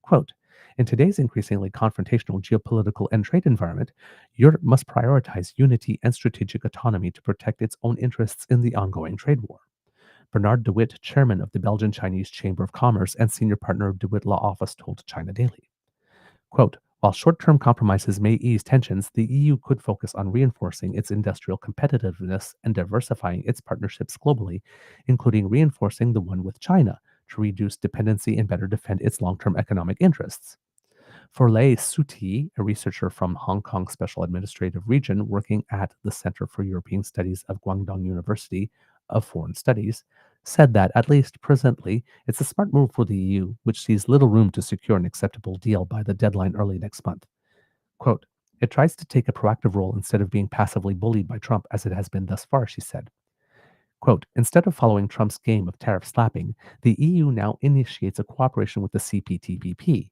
Quote, in today's increasingly confrontational geopolitical and trade environment, Europe must prioritize unity and strategic autonomy to protect its own interests in the ongoing trade war. Bernard de Witt, chairman of the Belgian Chinese Chamber of Commerce and senior partner of de Witt Law Office, told China Daily. Quote, while short-term compromises may ease tensions, the EU could focus on reinforcing its industrial competitiveness and diversifying its partnerships globally, including reinforcing the one with China to reduce dependency and better defend its long-term economic interests. For Lei Suti, a researcher from Hong Kong Special Administrative Region working at the Center for European Studies of Guangdong University of Foreign Studies, said that, at least presently, it's a smart move for the EU, which sees little room to secure an acceptable deal by the deadline early next month. Quote, it tries to take a proactive role instead of being passively bullied by Trump as it has been thus far, she said. Quote, instead of following Trump's game of tariff slapping, the EU now initiates a cooperation with the CPTPP.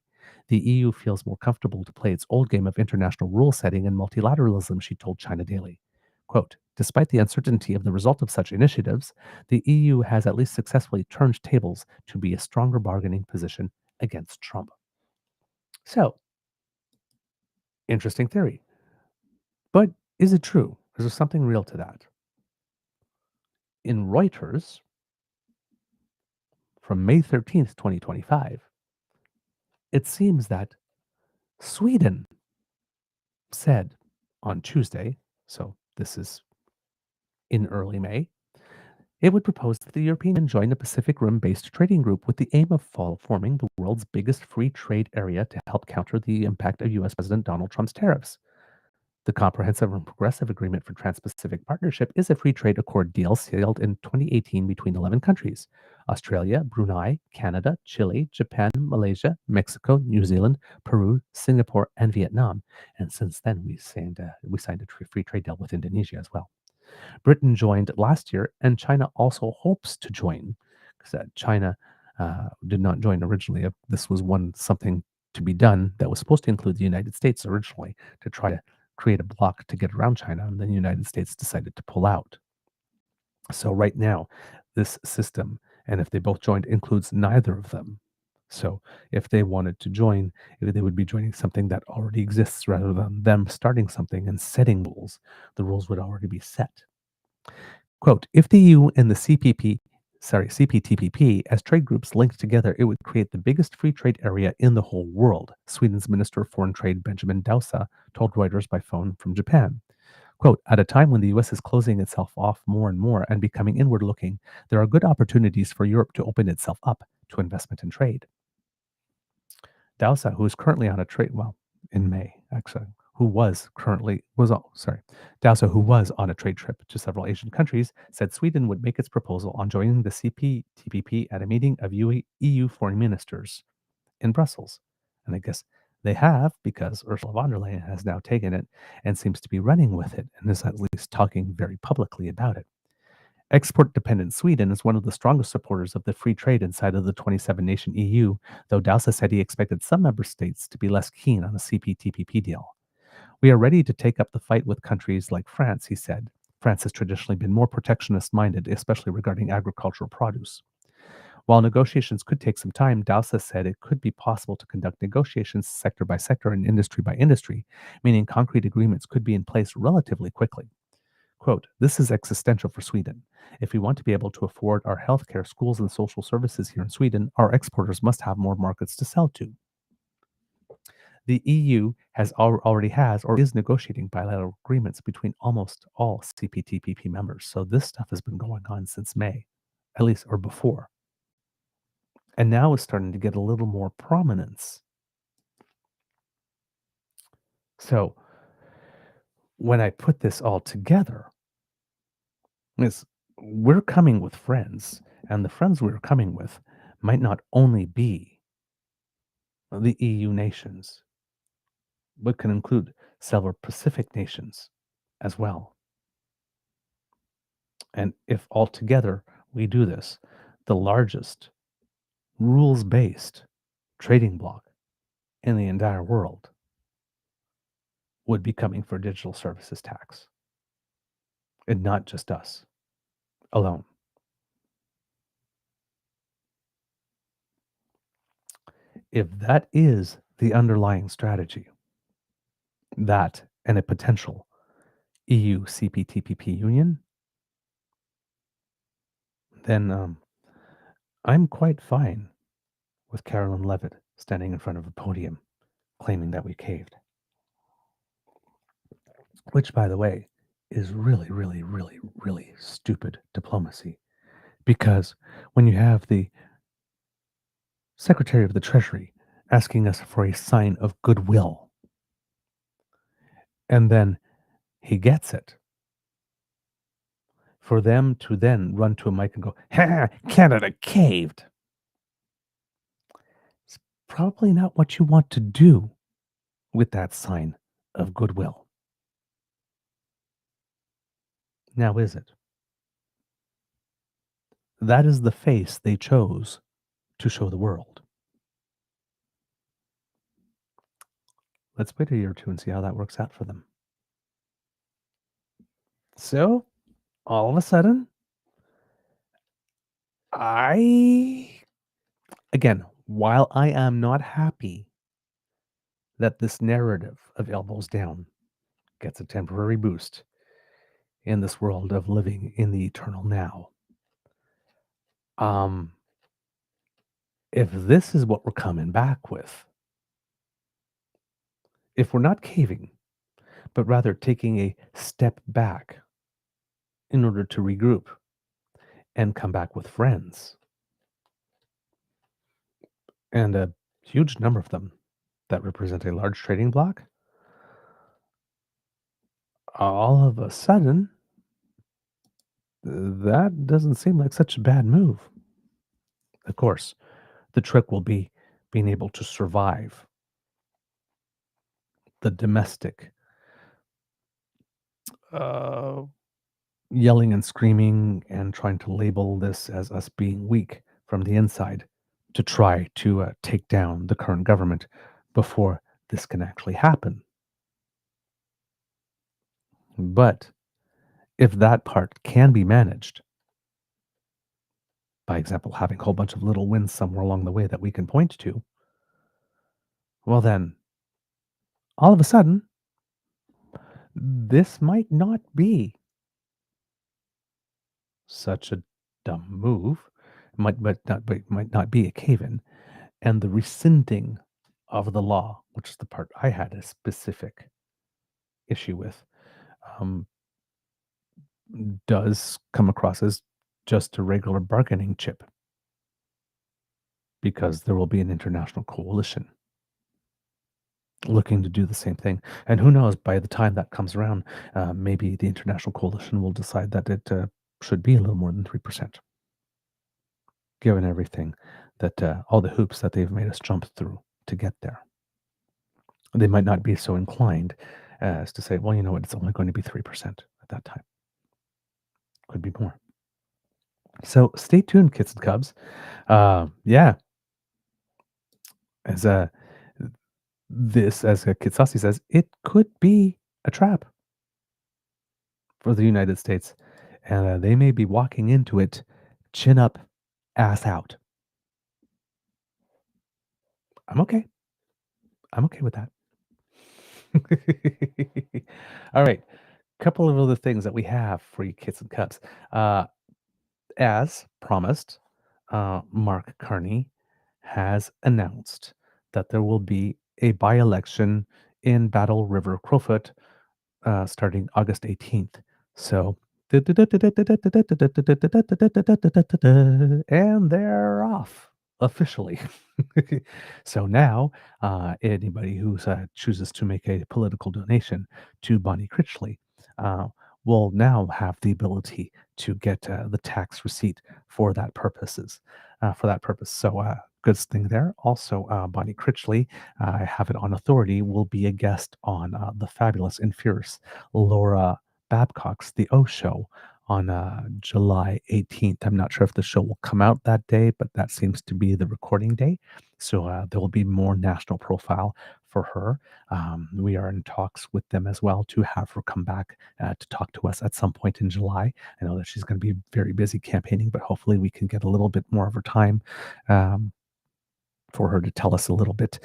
The EU feels more comfortable to play its old game of international rule setting and multilateralism, she told China Daily. Quote, despite the uncertainty of the result of such initiatives, the EU has at least successfully turned tables to be a stronger bargaining position against Trump. So, interesting theory. But is it true? Is there something real to that? In Reuters, from May 13th, 2025, it seems that Sweden said on Tuesday, so this is in early May, it would propose that the European Union join a Pacific Rim-based trading group with the aim of forming the world's biggest free trade area to help counter the impact of U.S. President Donald Trump's tariffs. The Comprehensive and Progressive Agreement for Trans-Pacific Partnership is a free trade accord deal sealed in 2018 between 11 countries: Australia, Brunei, Canada, Chile, Japan, Malaysia, Mexico, New Zealand, Peru, Singapore, and Vietnam. And since then, we signed a free trade deal with Indonesia as well. Britain joined last year, and China also hopes to join, because China did not join originally. This was something to be done that was supposed to include the United States originally, to try to create a bloc to get around China, and then the United States decided to pull out. So right now, this system, and if they both joined, includes neither of them. So if they wanted to join, they would be joining something that already exists rather than them starting something and setting rules. The rules would already be set. Quote, if the EU and the CPTPP as trade groups linked together, it would create the biggest free trade area in the whole world, Sweden's Minister of Foreign Trade Benjamin Dausa told Reuters by phone from Japan. Quote, at a time when the US is closing itself off more and more and becoming inward looking, there are good opportunities for Europe to open itself up to investment and trade. Dausa, who is currently on a trade, in May, actually, Dausa, who was on a trade trip to several Asian countries, said Sweden would make its proposal on joining the CPTPP at a meeting of EU foreign ministers in Brussels. And I guess they have, because Ursula von der Leyen has now taken it and seems to be running with it and is at least talking very publicly about it. Export-dependent Sweden is one of the strongest supporters of the free trade inside of the 27-nation EU, though Dausa said he expected some member states to be less keen on a CPTPP deal. We are ready to take up the fight with countries like France, he said. France has traditionally been more protectionist-minded, especially regarding agricultural produce. While negotiations could take some time, Dausa said it could be possible to conduct negotiations sector by sector and industry by industry, meaning concrete agreements could be in place relatively quickly. Quote, this is existential for Sweden. If we want to be able to afford our healthcare, schools, and social services here in Sweden, our exporters must have more markets to sell to. The EU already has or is negotiating bilateral agreements between almost all CPTPP members. So this stuff has been going on since May, at least, or before. And now it's starting to get a little more prominence. So when I put this all together, we're coming with friends, and the friends we're coming with might not only be the EU nations, but can include several Pacific nations as well. And if altogether we do this, the largest rules-based trading bloc in the entire world would be coming for digital services tax. And not just us alone. If that is the underlying strategy, that and a potential EU CPTPP union, then I'm quite fine with Carolyn Levitt standing in front of a podium claiming that we caved. Which, by the way, is really, really, really, really stupid diplomacy. Because when you have the Secretary of the Treasury asking us for a sign of goodwill, and then he gets it, for them to then run to a mic and go, ha, Canada caved. It's probably not what you want to do with that sign of goodwill. Now, is it? That is the face they chose to show the world. let's wait a year or two and see how that works out for them. So, all of a sudden, again, while I am not happy that this narrative of elbows down gets a temporary boost in this world of living in the eternal now, if this is what we're coming back with, if we're not caving, but rather taking a step back in order to regroup and come back with friends, and a huge number of them that represent a large trading bloc, all of a sudden, that doesn't seem like such a bad move. Of course, the trick will be being able to survive the domestic yelling and screaming and trying to label this as us being weak from the inside to try to take down the current government before this can actually happen. But if that part can be managed, by example, having a whole bunch of little wins somewhere along the way that we can point to, well, then all of a sudden, this might not be such a dumb move. Might not be a cave-in, and the rescinding of the law, which is the part I had a specific issue with, um, does come across as just a regular bargaining chip, because there will be an international coalition looking to do the same thing. And who knows, by the time that comes around, maybe the international coalition will decide that it should be a little more than 3%, given everything that all the hoops that they've made us jump through to get there. They might not be so inclined as to say, well, you know what, it's only going to be 3% at that time. Could be more. So stay tuned, kids and cubs. Yeah. As Kitsasi says, it could be a trap for the United States, and they may be walking into it chin up, ass out. I'm okay. I'm okay with that. All right. Couple of other things that we have for you kids and cubs. As promised, Mark Carney has announced that there will be a by-election in Battle River Crowfoot starting August 18th. So, and they're off officially. So now, anybody who chooses to make a political donation to Bonnie Critchley will now have the ability to get the tax receipt for that purposes. For that purpose, so good thing there. Also, Bonnie Critchley, I have it on authority, will be a guest on the fabulous and fierce Laura Babcock's The O Show on July 18th. I'm not sure if the show will come out that day, but that seems to be the recording day. So there will be more national profile for her. We are in talks with them as well to have her come back to talk to us at some point in July. I know that she's going to be very busy campaigning, but hopefully we can get a little bit more of her time for her to tell us a little bit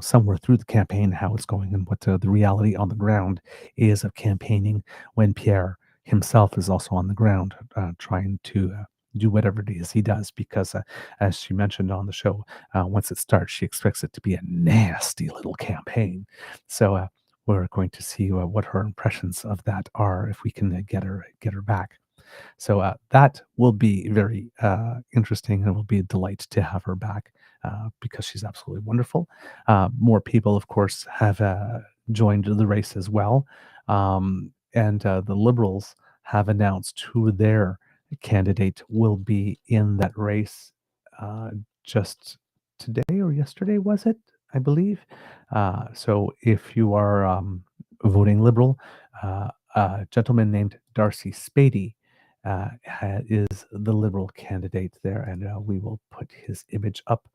somewhere through the campaign, how it's going and what the reality on the ground is of campaigning when Pierre himself is also on the ground trying to do whatever it is he does, because as she mentioned on the show, once it starts, she expects it to be a nasty little campaign. So we're going to see what her impressions of that are, if we can get her back. So that will be very interesting, and it will be a delight to have her back because she's absolutely wonderful. More people, of course, have joined the race as well. And the Liberals have announced who their candidate will be in that race just today or yesterday, was it? I believe. So if you are voting Liberal, a gentleman named Darcy Spady is the Liberal candidate there, and we will put his image up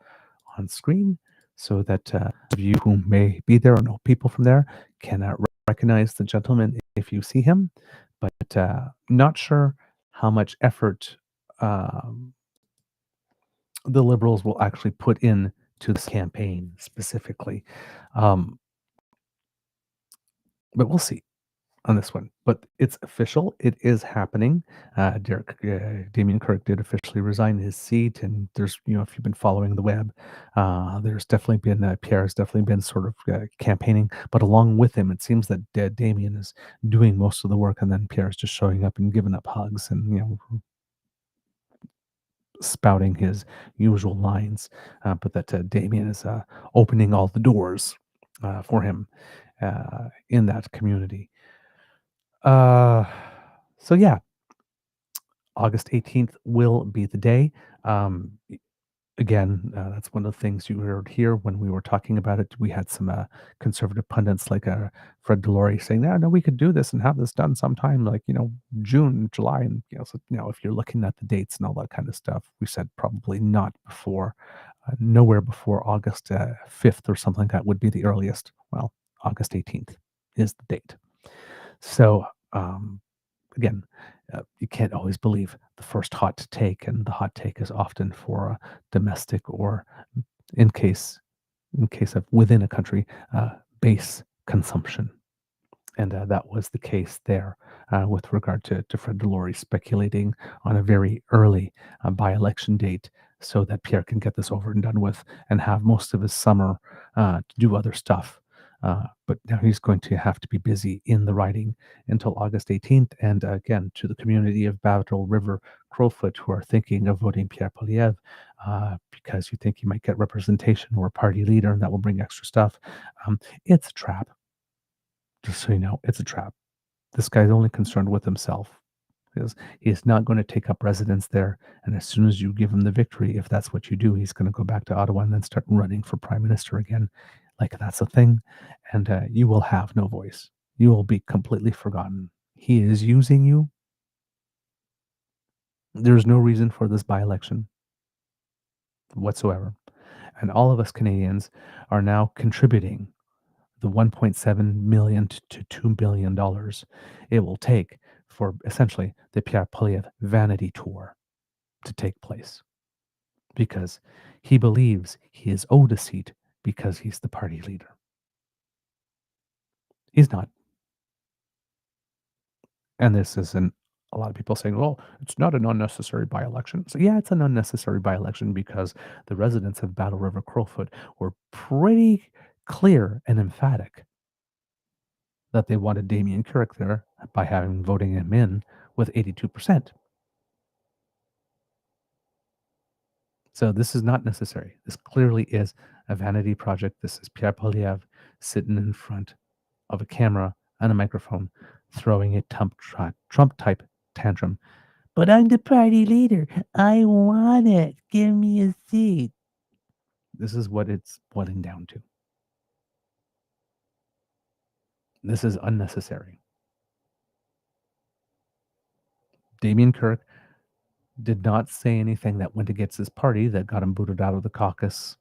on screen so that of you who may be there or know people from there can recognize the gentleman if you see him, but not sure how much effort the Liberals will actually put in to this campaign specifically. But we'll see on this one. But it's official. It is happening. Damien Kirk did officially resign his seat, and there's, if you've been following the web, there's definitely been Pierre has definitely been sort of campaigning, but along with him, it seems that Damien is doing most of the work, and then Pierre is just showing up and giving up hugs and spouting his usual lines, but that Damien is opening all the doors for him in that community. So yeah, August 18th will be the day. Again, that's one of the things you heard here when we were talking about it. We had some conservative pundits like Fred Delory saying, no, we could do this and have this done sometime like, June, July. And, so, if you're looking at the dates and all that kind of stuff, we said probably not before, nowhere before August 5th or something like that would be the earliest. Well, August 18th is the date. So, again, you can't always believe the first hot take, and the hot take is often for domestic or, in case of within a country, base consumption. And that was the case there with regard to Fred Delory speculating on a very early by-election date so that Pierre can get this over and done with and have most of his summer to do other stuff. But now he's going to have to be busy in the riding until August 18th. And again, to the community of Battle River Crowfoot who are thinking of voting Pierre Poilièvre because you think you might get representation or a party leader and that will bring extra stuff, it's a trap. Just so you know, it's a trap. This guy's only concerned with himself because he's not going to take up residence there. And as soon as you give him the victory, if that's what you do, he's going to go back to Ottawa and then start running for prime minister again. Like that's a thing. And you will have no voice. You will be completely forgotten. He is using you. There's no reason for this by-election whatsoever. And all of us Canadians are now contributing the $1.7 million to $2 billion it will take for essentially the Pierre Poilièvre Vanity Tour to take place. Because he believes he is owed a seat because he's the party leader. He's not. And this isn't a lot of people saying, well, it's not an unnecessary by-election. So yeah, it's an unnecessary by-election because the residents of Battle River Crowfoot were pretty clear and emphatic that they wanted Damien Kirk there by voting him in with 82%. So this is not necessary. This clearly is a vanity project. This is Pierre Poilièvre sitting in front of a camera and a microphone, throwing a Trump-type tantrum. But I'm the party leader. I want it. Give me a seat. This is what it's boiling down to. This is unnecessary. Damien Kirk did not say anything that went against his party that got him booted out of the caucus.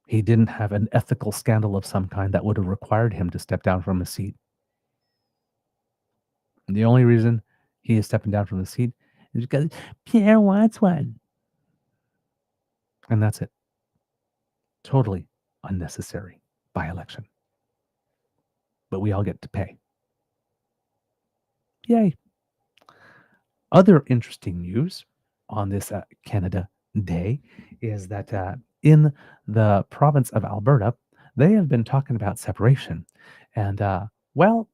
He didn't have an ethical scandal of some kind that would have required him to step down from his seat. And the only reason he is stepping down from the seat is because Pierre wants one. And that's it. Totally unnecessary by-election. But we all get to pay. Yay. Other interesting news on this Canada Day is that in the province of Alberta, they have been talking about separation. And, well,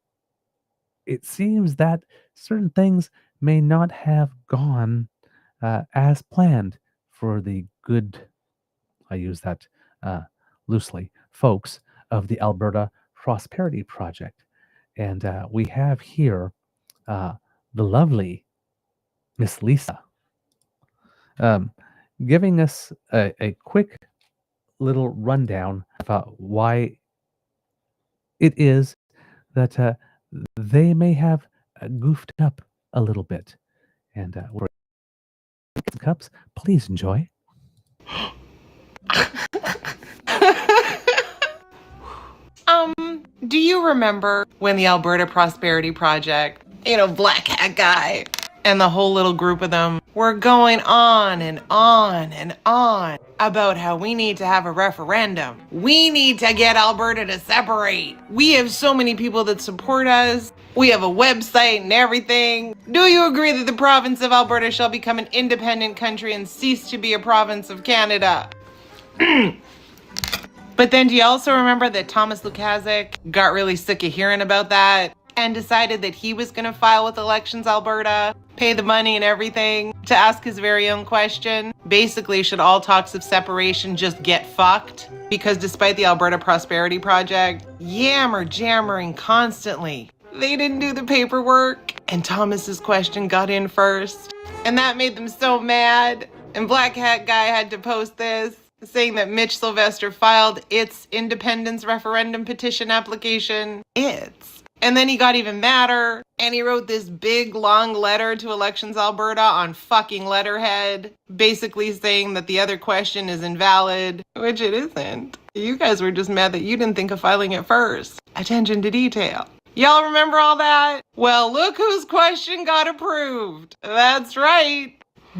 it seems that certain things may not have gone as planned for the good, I use that loosely, folks of the Alberta Prosperity Project. And we have here the lovely Miss Lisa giving us a quick little rundown about why it is that they may have goofed up a little bit. And cups, please enjoy. Do you remember when the Alberta Prosperity Project, Black Hat Guy, and the whole little group of them were going on and on and on about how we need to have a referendum. We need to get Alberta to separate. We have so many people that support us. We have a website and everything. Do you agree that the province of Alberta shall become an independent country and cease to be a province of Canada? But then do you also remember that Thomas Lukaszuk got really sick of hearing about that and decided that he was going to file with Elections Alberta, pay the money and everything to ask his very own question? Basically, should all talks of separation just get fucked? Because despite the Alberta Prosperity Project jammering constantly, they didn't do the paperwork, and Thomas's question got in first. And that made them so mad. And Black Hat Guy had to post this, saying that Mitch Sylvester filed its independence referendum petition application. And then he got even madder, and he wrote this big, long letter to Elections Alberta on fucking letterhead, basically saying that the other question is invalid, which it isn't. You guys were just mad that you didn't think of filing it first. Attention to detail. Y'all remember all that? Well, look whose question got approved. That's right.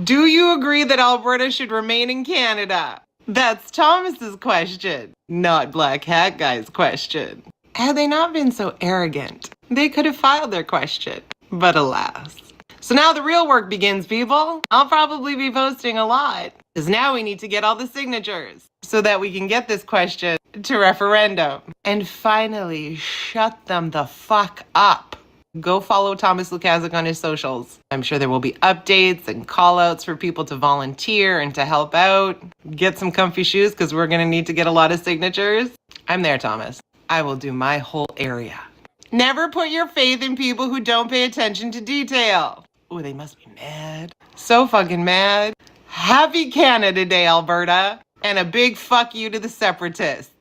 Do you agree that Alberta should remain in Canada? That's Thomas's question, not Black Hat Guy's question. Had they not been so arrogant, they could have filed their question, but alas. So now the real work begins, people. I'll probably be posting a lot, because now we need to get all the signatures so that we can get this question to referendum and finally shut them the fuck up. Go follow Thomas Lukaszuk on his socials. I'm sure there will be updates and call outs for people to volunteer and to help out. Get some comfy shoes because we're going to need to get a lot of signatures. I'm there, Thomas. I will do my whole area. Never put your faith in people who don't pay attention to detail. Oh, they must be mad. So fucking mad. Happy Canada Day, Alberta. And a big fuck you to the separatists.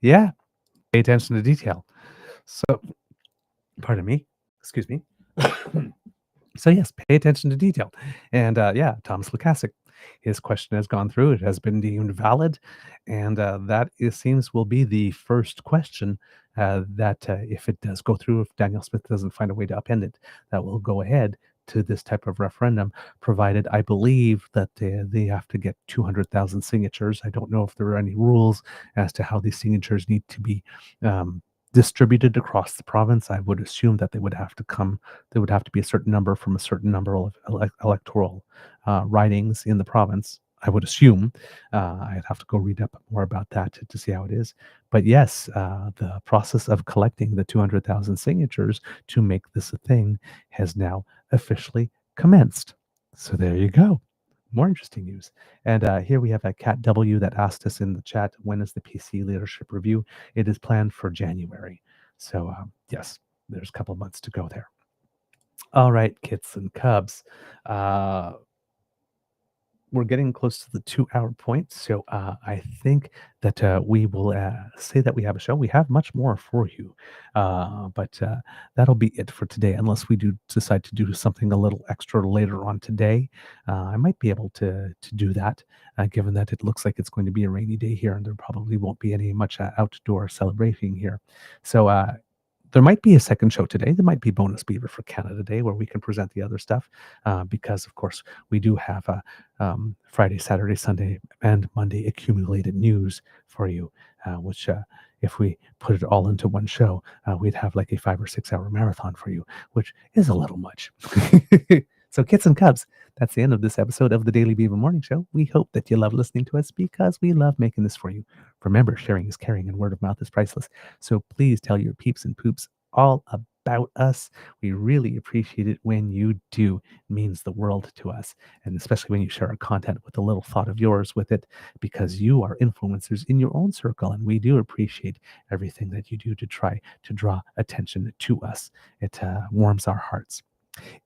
Yeah, pay attention to detail. So, pardon me, excuse me. So yes, pay attention to detail. And yeah, Thomas Lukaszuk, his question has gone through. It has been deemed valid, and that seems will be the first question that if it does go through, if Daniel Smith doesn't find a way to upend it, that will go ahead to this type of referendum, provided I believe that they have to get 200,000 signatures. I don't know if there are any rules as to how these signatures need to be distributed across the province. I would assume that they would have to be a certain number from a certain number of electoral ridings in the province. I would assume. I'd have to go read up more about that to see how it is. But yes, the process of collecting the 200,000 signatures to make this a thing has now officially commenced. So there you go. More interesting news. And here we have a Cat W that asked us in the chat, when is the PC leadership review? It is planned for January. So yes, there's a couple of months to go there. All right, kits and cubs. We're getting close to the 2-hour point, so I think that we will say that we have a show. We have much more for you, but that'll be it for today, unless we do decide to do something a little extra later on today. I might be able to do that, given that it looks like it's going to be a rainy day here, and there probably won't be any much outdoor celebrating here. So there might be a second show today. There might be Bonus Beaver for Canada Day, where we can present the other stuff, because, of course, we do have Friday, Saturday, Sunday, and Monday accumulated news for you, which if we put it all into one show, we'd have like a 5 or 6 hour marathon for you, which is a little much. So kits and cubs, that's the end of this episode of the Daily Beaver Morning Show. We hope that you love listening to us because we love making this for you. Remember, sharing is caring and word of mouth is priceless. So please tell your peeps and poops all about us. We really appreciate it when you do. It means the world to us. And especially when you share our content with a little thought of yours with it, because you are influencers in your own circle. And we do appreciate everything that you do to try to draw attention to us. It warms our hearts.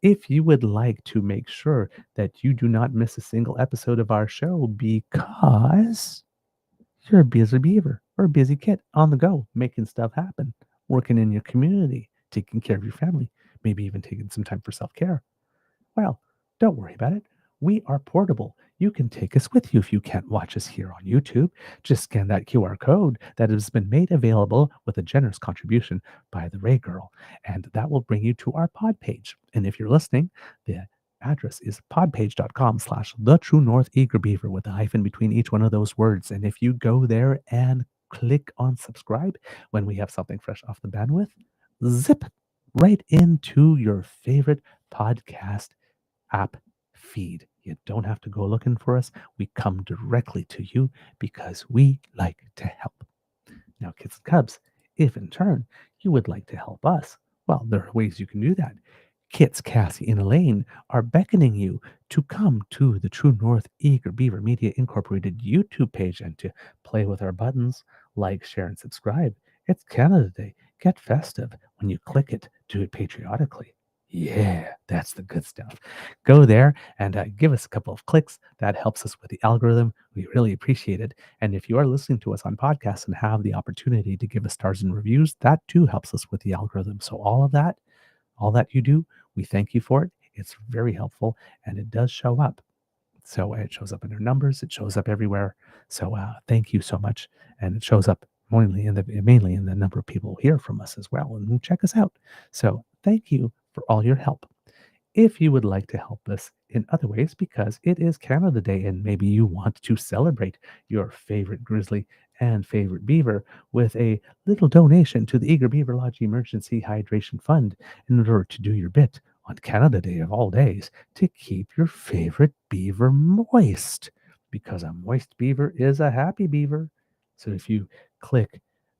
If you would like to make sure that you do not miss a single episode of our show because you're a busy beaver or a busy kid on the go, making stuff happen, working in your community, taking care of your family, maybe even taking some time for self-care, well, Don't worry about it. We are portable. You can take us with you if you can't watch us here on YouTube. Just scan that QR code that has been made available with a generous contribution by the Ray Girl, and that will bring you to our pod page. And if you're listening, the address is podpage.com/the true north eager beaver with a hyphen between each one of those words. And if you go there and click on subscribe when we have something fresh off the bandwidth, zip right into your favorite podcast app feed. You don't have to go looking for us. We come directly to you because we like to help. Now, kids and cubs, if in turn you would like to help us, well, there are ways you can do that. Kits, Cassie, and Elaine are beckoning you to come to the True North Eager Beaver Media Incorporated YouTube page and to play with our buttons, like, share, and subscribe. It's Canada Day. Get festive. When you click it, do it patriotically. Yeah, that's the good stuff. Go there and give us a couple of clicks. That helps us with the algorithm. We really appreciate it. And if you are listening to us on podcasts and have the opportunity to give us stars and reviews, that too helps us with the algorithm. So all that you do, we thank you for it. It's very helpful and it does show up. So it shows up in our numbers. It shows up everywhere. So thank you so much. And it shows up mainly in the number of people who hear from us as well and who check us out. So thank you for all your help. If you would like to help us in other ways, because it is Canada Day and maybe you want to celebrate your favorite grizzly and favorite beaver with a little donation to the Eager Beaver Lodge Emergency Hydration Fund in order to do your bit on Canada Day of all days to keep your favorite beaver moist, because a moist beaver is a happy beaver. So if you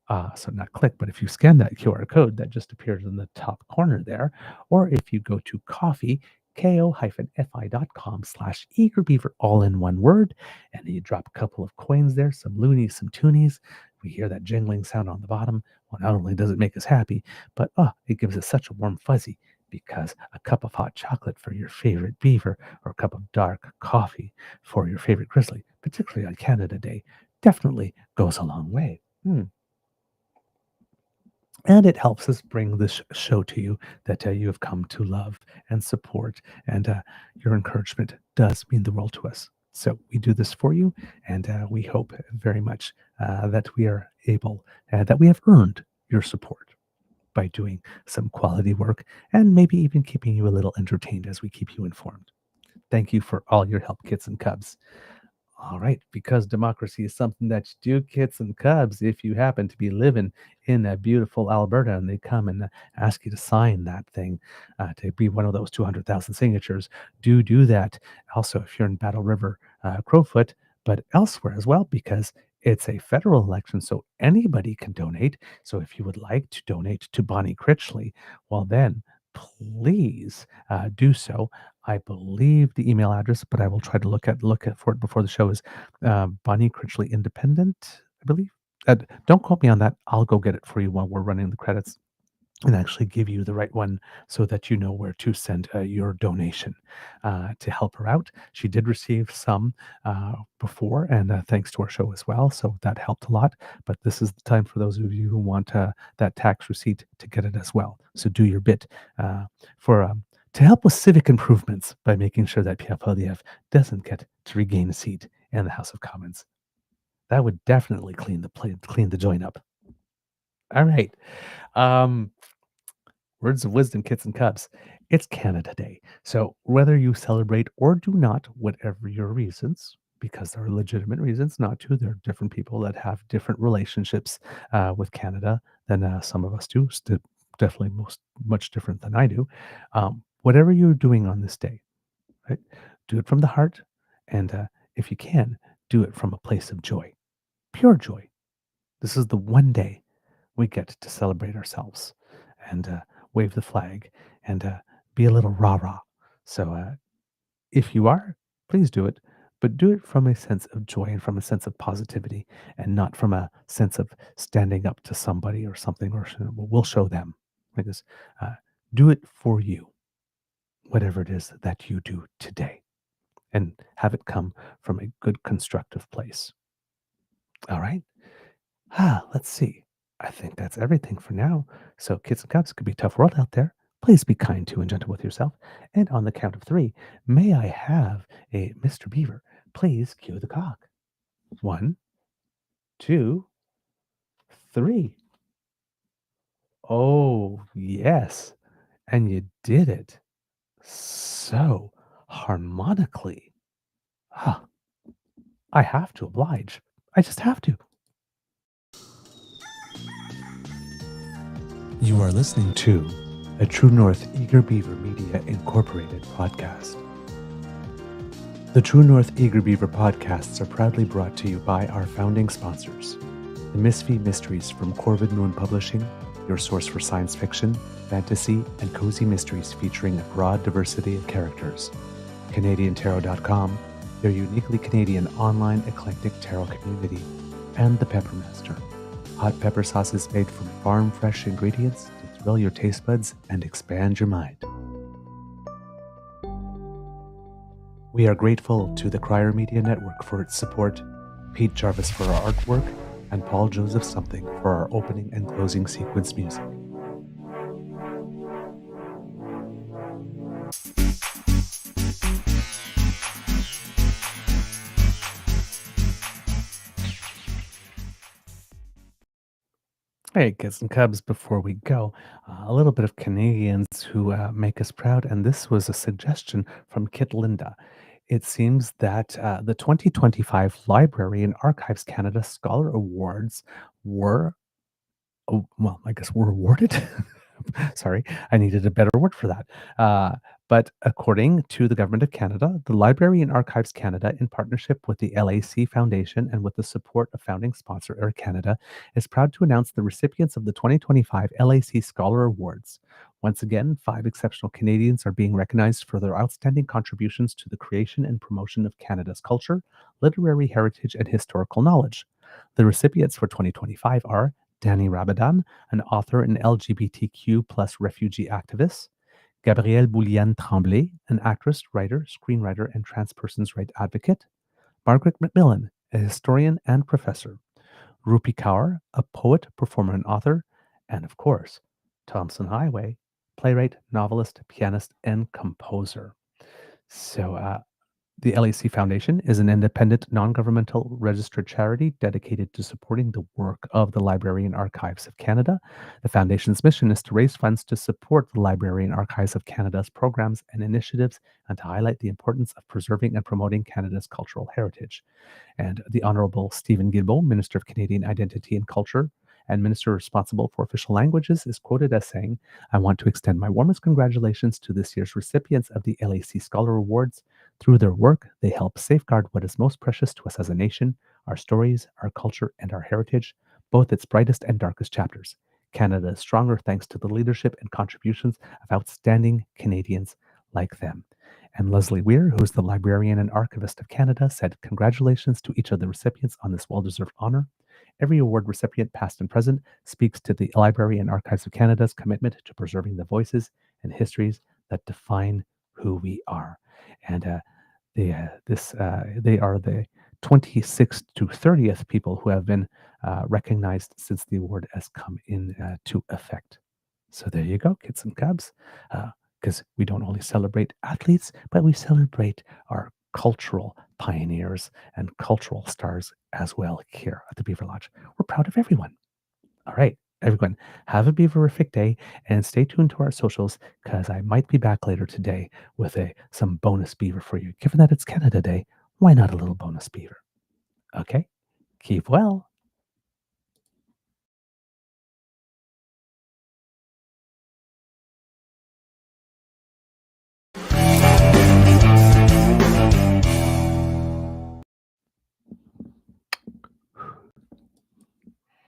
but if you scan that QR code that just appears in the top corner there, or if you go to ko-fi.com/eagerbeaver, all in one word, and you drop a couple of coins there, some loonies, some toonies, we hear that jingling sound on the bottom. Well, not only does it make us happy, but it gives us such a warm fuzzy, because a cup of hot chocolate for your favorite beaver or a cup of dark coffee for your favorite grizzly, particularly on Canada Day, definitely goes a long way. And it helps us bring this show to you that you have come to love and support. And your encouragement does mean the world to us. So we do this for you. And we hope very much that we are able, that we have earned your support by doing some quality work and maybe even keeping you a little entertained as we keep you informed. Thank you for all your help, kids and cubs. All right, because democracy is something that you do, kids and cubs. If you happen to be living in a beautiful Alberta and they come and ask you to sign that thing to be one of those 200,000 signatures, do that. Also, if you're in Battle River, Crowfoot, but elsewhere as well, because it's a federal election, so anybody can donate. So if you would like to donate to Bonnie Critchley, well then, please do so. I believe the email address, but I will try to look for it before the show, is Bonnie Critchley Independent, I believe. Don't quote me on that. I'll go get it for you while we're running the credits and actually give you the right one so that you know where to send your donation to help her out. She did receive some before, and thanks to our show as well, so that helped a lot. But this is the time for those of you who want that tax receipt to get it as well. So do your bit to help with civic improvements by making sure that Pierre Poilièvre doesn't get to regain a seat in the House of Commons. That would definitely clean the joint up. All right. Words of wisdom, kids and cubs. It's Canada Day. So whether you celebrate or do not, whatever your reasons, because there are legitimate reasons not to, there are different people that have different relationships with Canada than some of us do. Definitely much different than I do. Whatever you're doing on this day, right? Do it from the heart. And if you can, do it from a place of joy, pure joy. This is the one day we get to celebrate ourselves and wave the flag and be a little rah-rah. So if you are, please do it, but do it from a sense of joy and from a sense of positivity and not from a sense of standing up to somebody or something, or we'll show them. Like this, do it for you, whatever it is that you do today, and have it come from a good, constructive place. All right? Let's see. I think that's everything for now. So kids and cubs, it could be a tough world out there. Please be kind to and gentle with yourself. And on the count of 3, may I have a Mr. Beaver please cue the cock? 1, 2, 3. Oh, yes. And you did it so harmonically. Ah, I have to oblige. I just have to. You are listening to a True North Eager Beaver Media Incorporated podcast. The True North Eager Beaver podcasts are proudly brought to you by our founding sponsors, the Misfit Mysteries from Corvid Moon Publishing, your source for science fiction, fantasy, and cozy mysteries featuring a broad diversity of characters. CanadianTarot.com, their uniquely Canadian online eclectic tarot community, and the Peppermaster, hot pepper sauces made from farm-fresh ingredients to thrill your taste buds and expand your mind. We are grateful to the Crier Media Network for its support, Pete Jarvis for our artwork, and Paul Joseph Something for our opening and closing sequence music. Hey, kids and cubs, before we go, a little bit of Canadians who make us proud, and this was a suggestion from Kit Linda. It seems that the 2025 Library and Archives Canada Scholar Awards were, I guess were awarded. Sorry, I needed a better word for that. But according to the Government of Canada, the Library and Archives Canada, in partnership with the LAC Foundation and with the support of founding sponsor Air Canada, is proud to announce the recipients of the 2025 LAC Scholar Awards. Once again, 5 exceptional Canadians are being recognized for their outstanding contributions to the creation and promotion of Canada's culture, literary heritage, and historical knowledge. The recipients for 2025 are Danny Rabadan, an author and LGBTQ plus refugee activist; Gabrielle Bouliane Tremblay, an actress, writer, screenwriter, and trans persons' right advocate; Margaret McMillan, a historian and professor; Rupi Kaur, a poet, performer, and author; and of course, Thompson Highway, playwright, novelist, pianist, and composer. So, the LAC Foundation is an independent, non-governmental registered charity dedicated to supporting the work of the Library and Archives of Canada. The Foundation's mission is to raise funds to support the Library and Archives of Canada's programs and initiatives and to highlight the importance of preserving and promoting Canada's cultural heritage. And the Honourable Stephen Guilbeault, Minister of Canadian Identity and Culture and Minister responsible for official languages, is quoted as saying, "I want to extend my warmest congratulations to this year's recipients of the LAC Scholar Awards. Through their work, they help safeguard what is most precious to us as a nation, our stories, our culture, and our heritage, both its brightest and darkest chapters. Canada is stronger thanks to the leadership and contributions of outstanding Canadians like them." And Leslie Weir, who is the Librarian and Archivist of Canada, said, "Congratulations to each of the recipients on this well-deserved honor. Every award recipient, past and present, speaks to the Library and Archives of Canada's commitment to preserving the voices and histories that define who we are." And they are the 26th to 30th people who have been recognized since the award has come into effect. So there you go, kids and cubs. Because we don't only celebrate athletes, but we celebrate our cultural pioneers and cultural stars as well here at the Beaver Lodge. We're proud of everyone. All right, everyone, have a beaverific day and stay tuned to our socials because I might be back later today with some bonus beaver for you. Given that it's Canada Day, why not a little bonus beaver? Okay, keep well.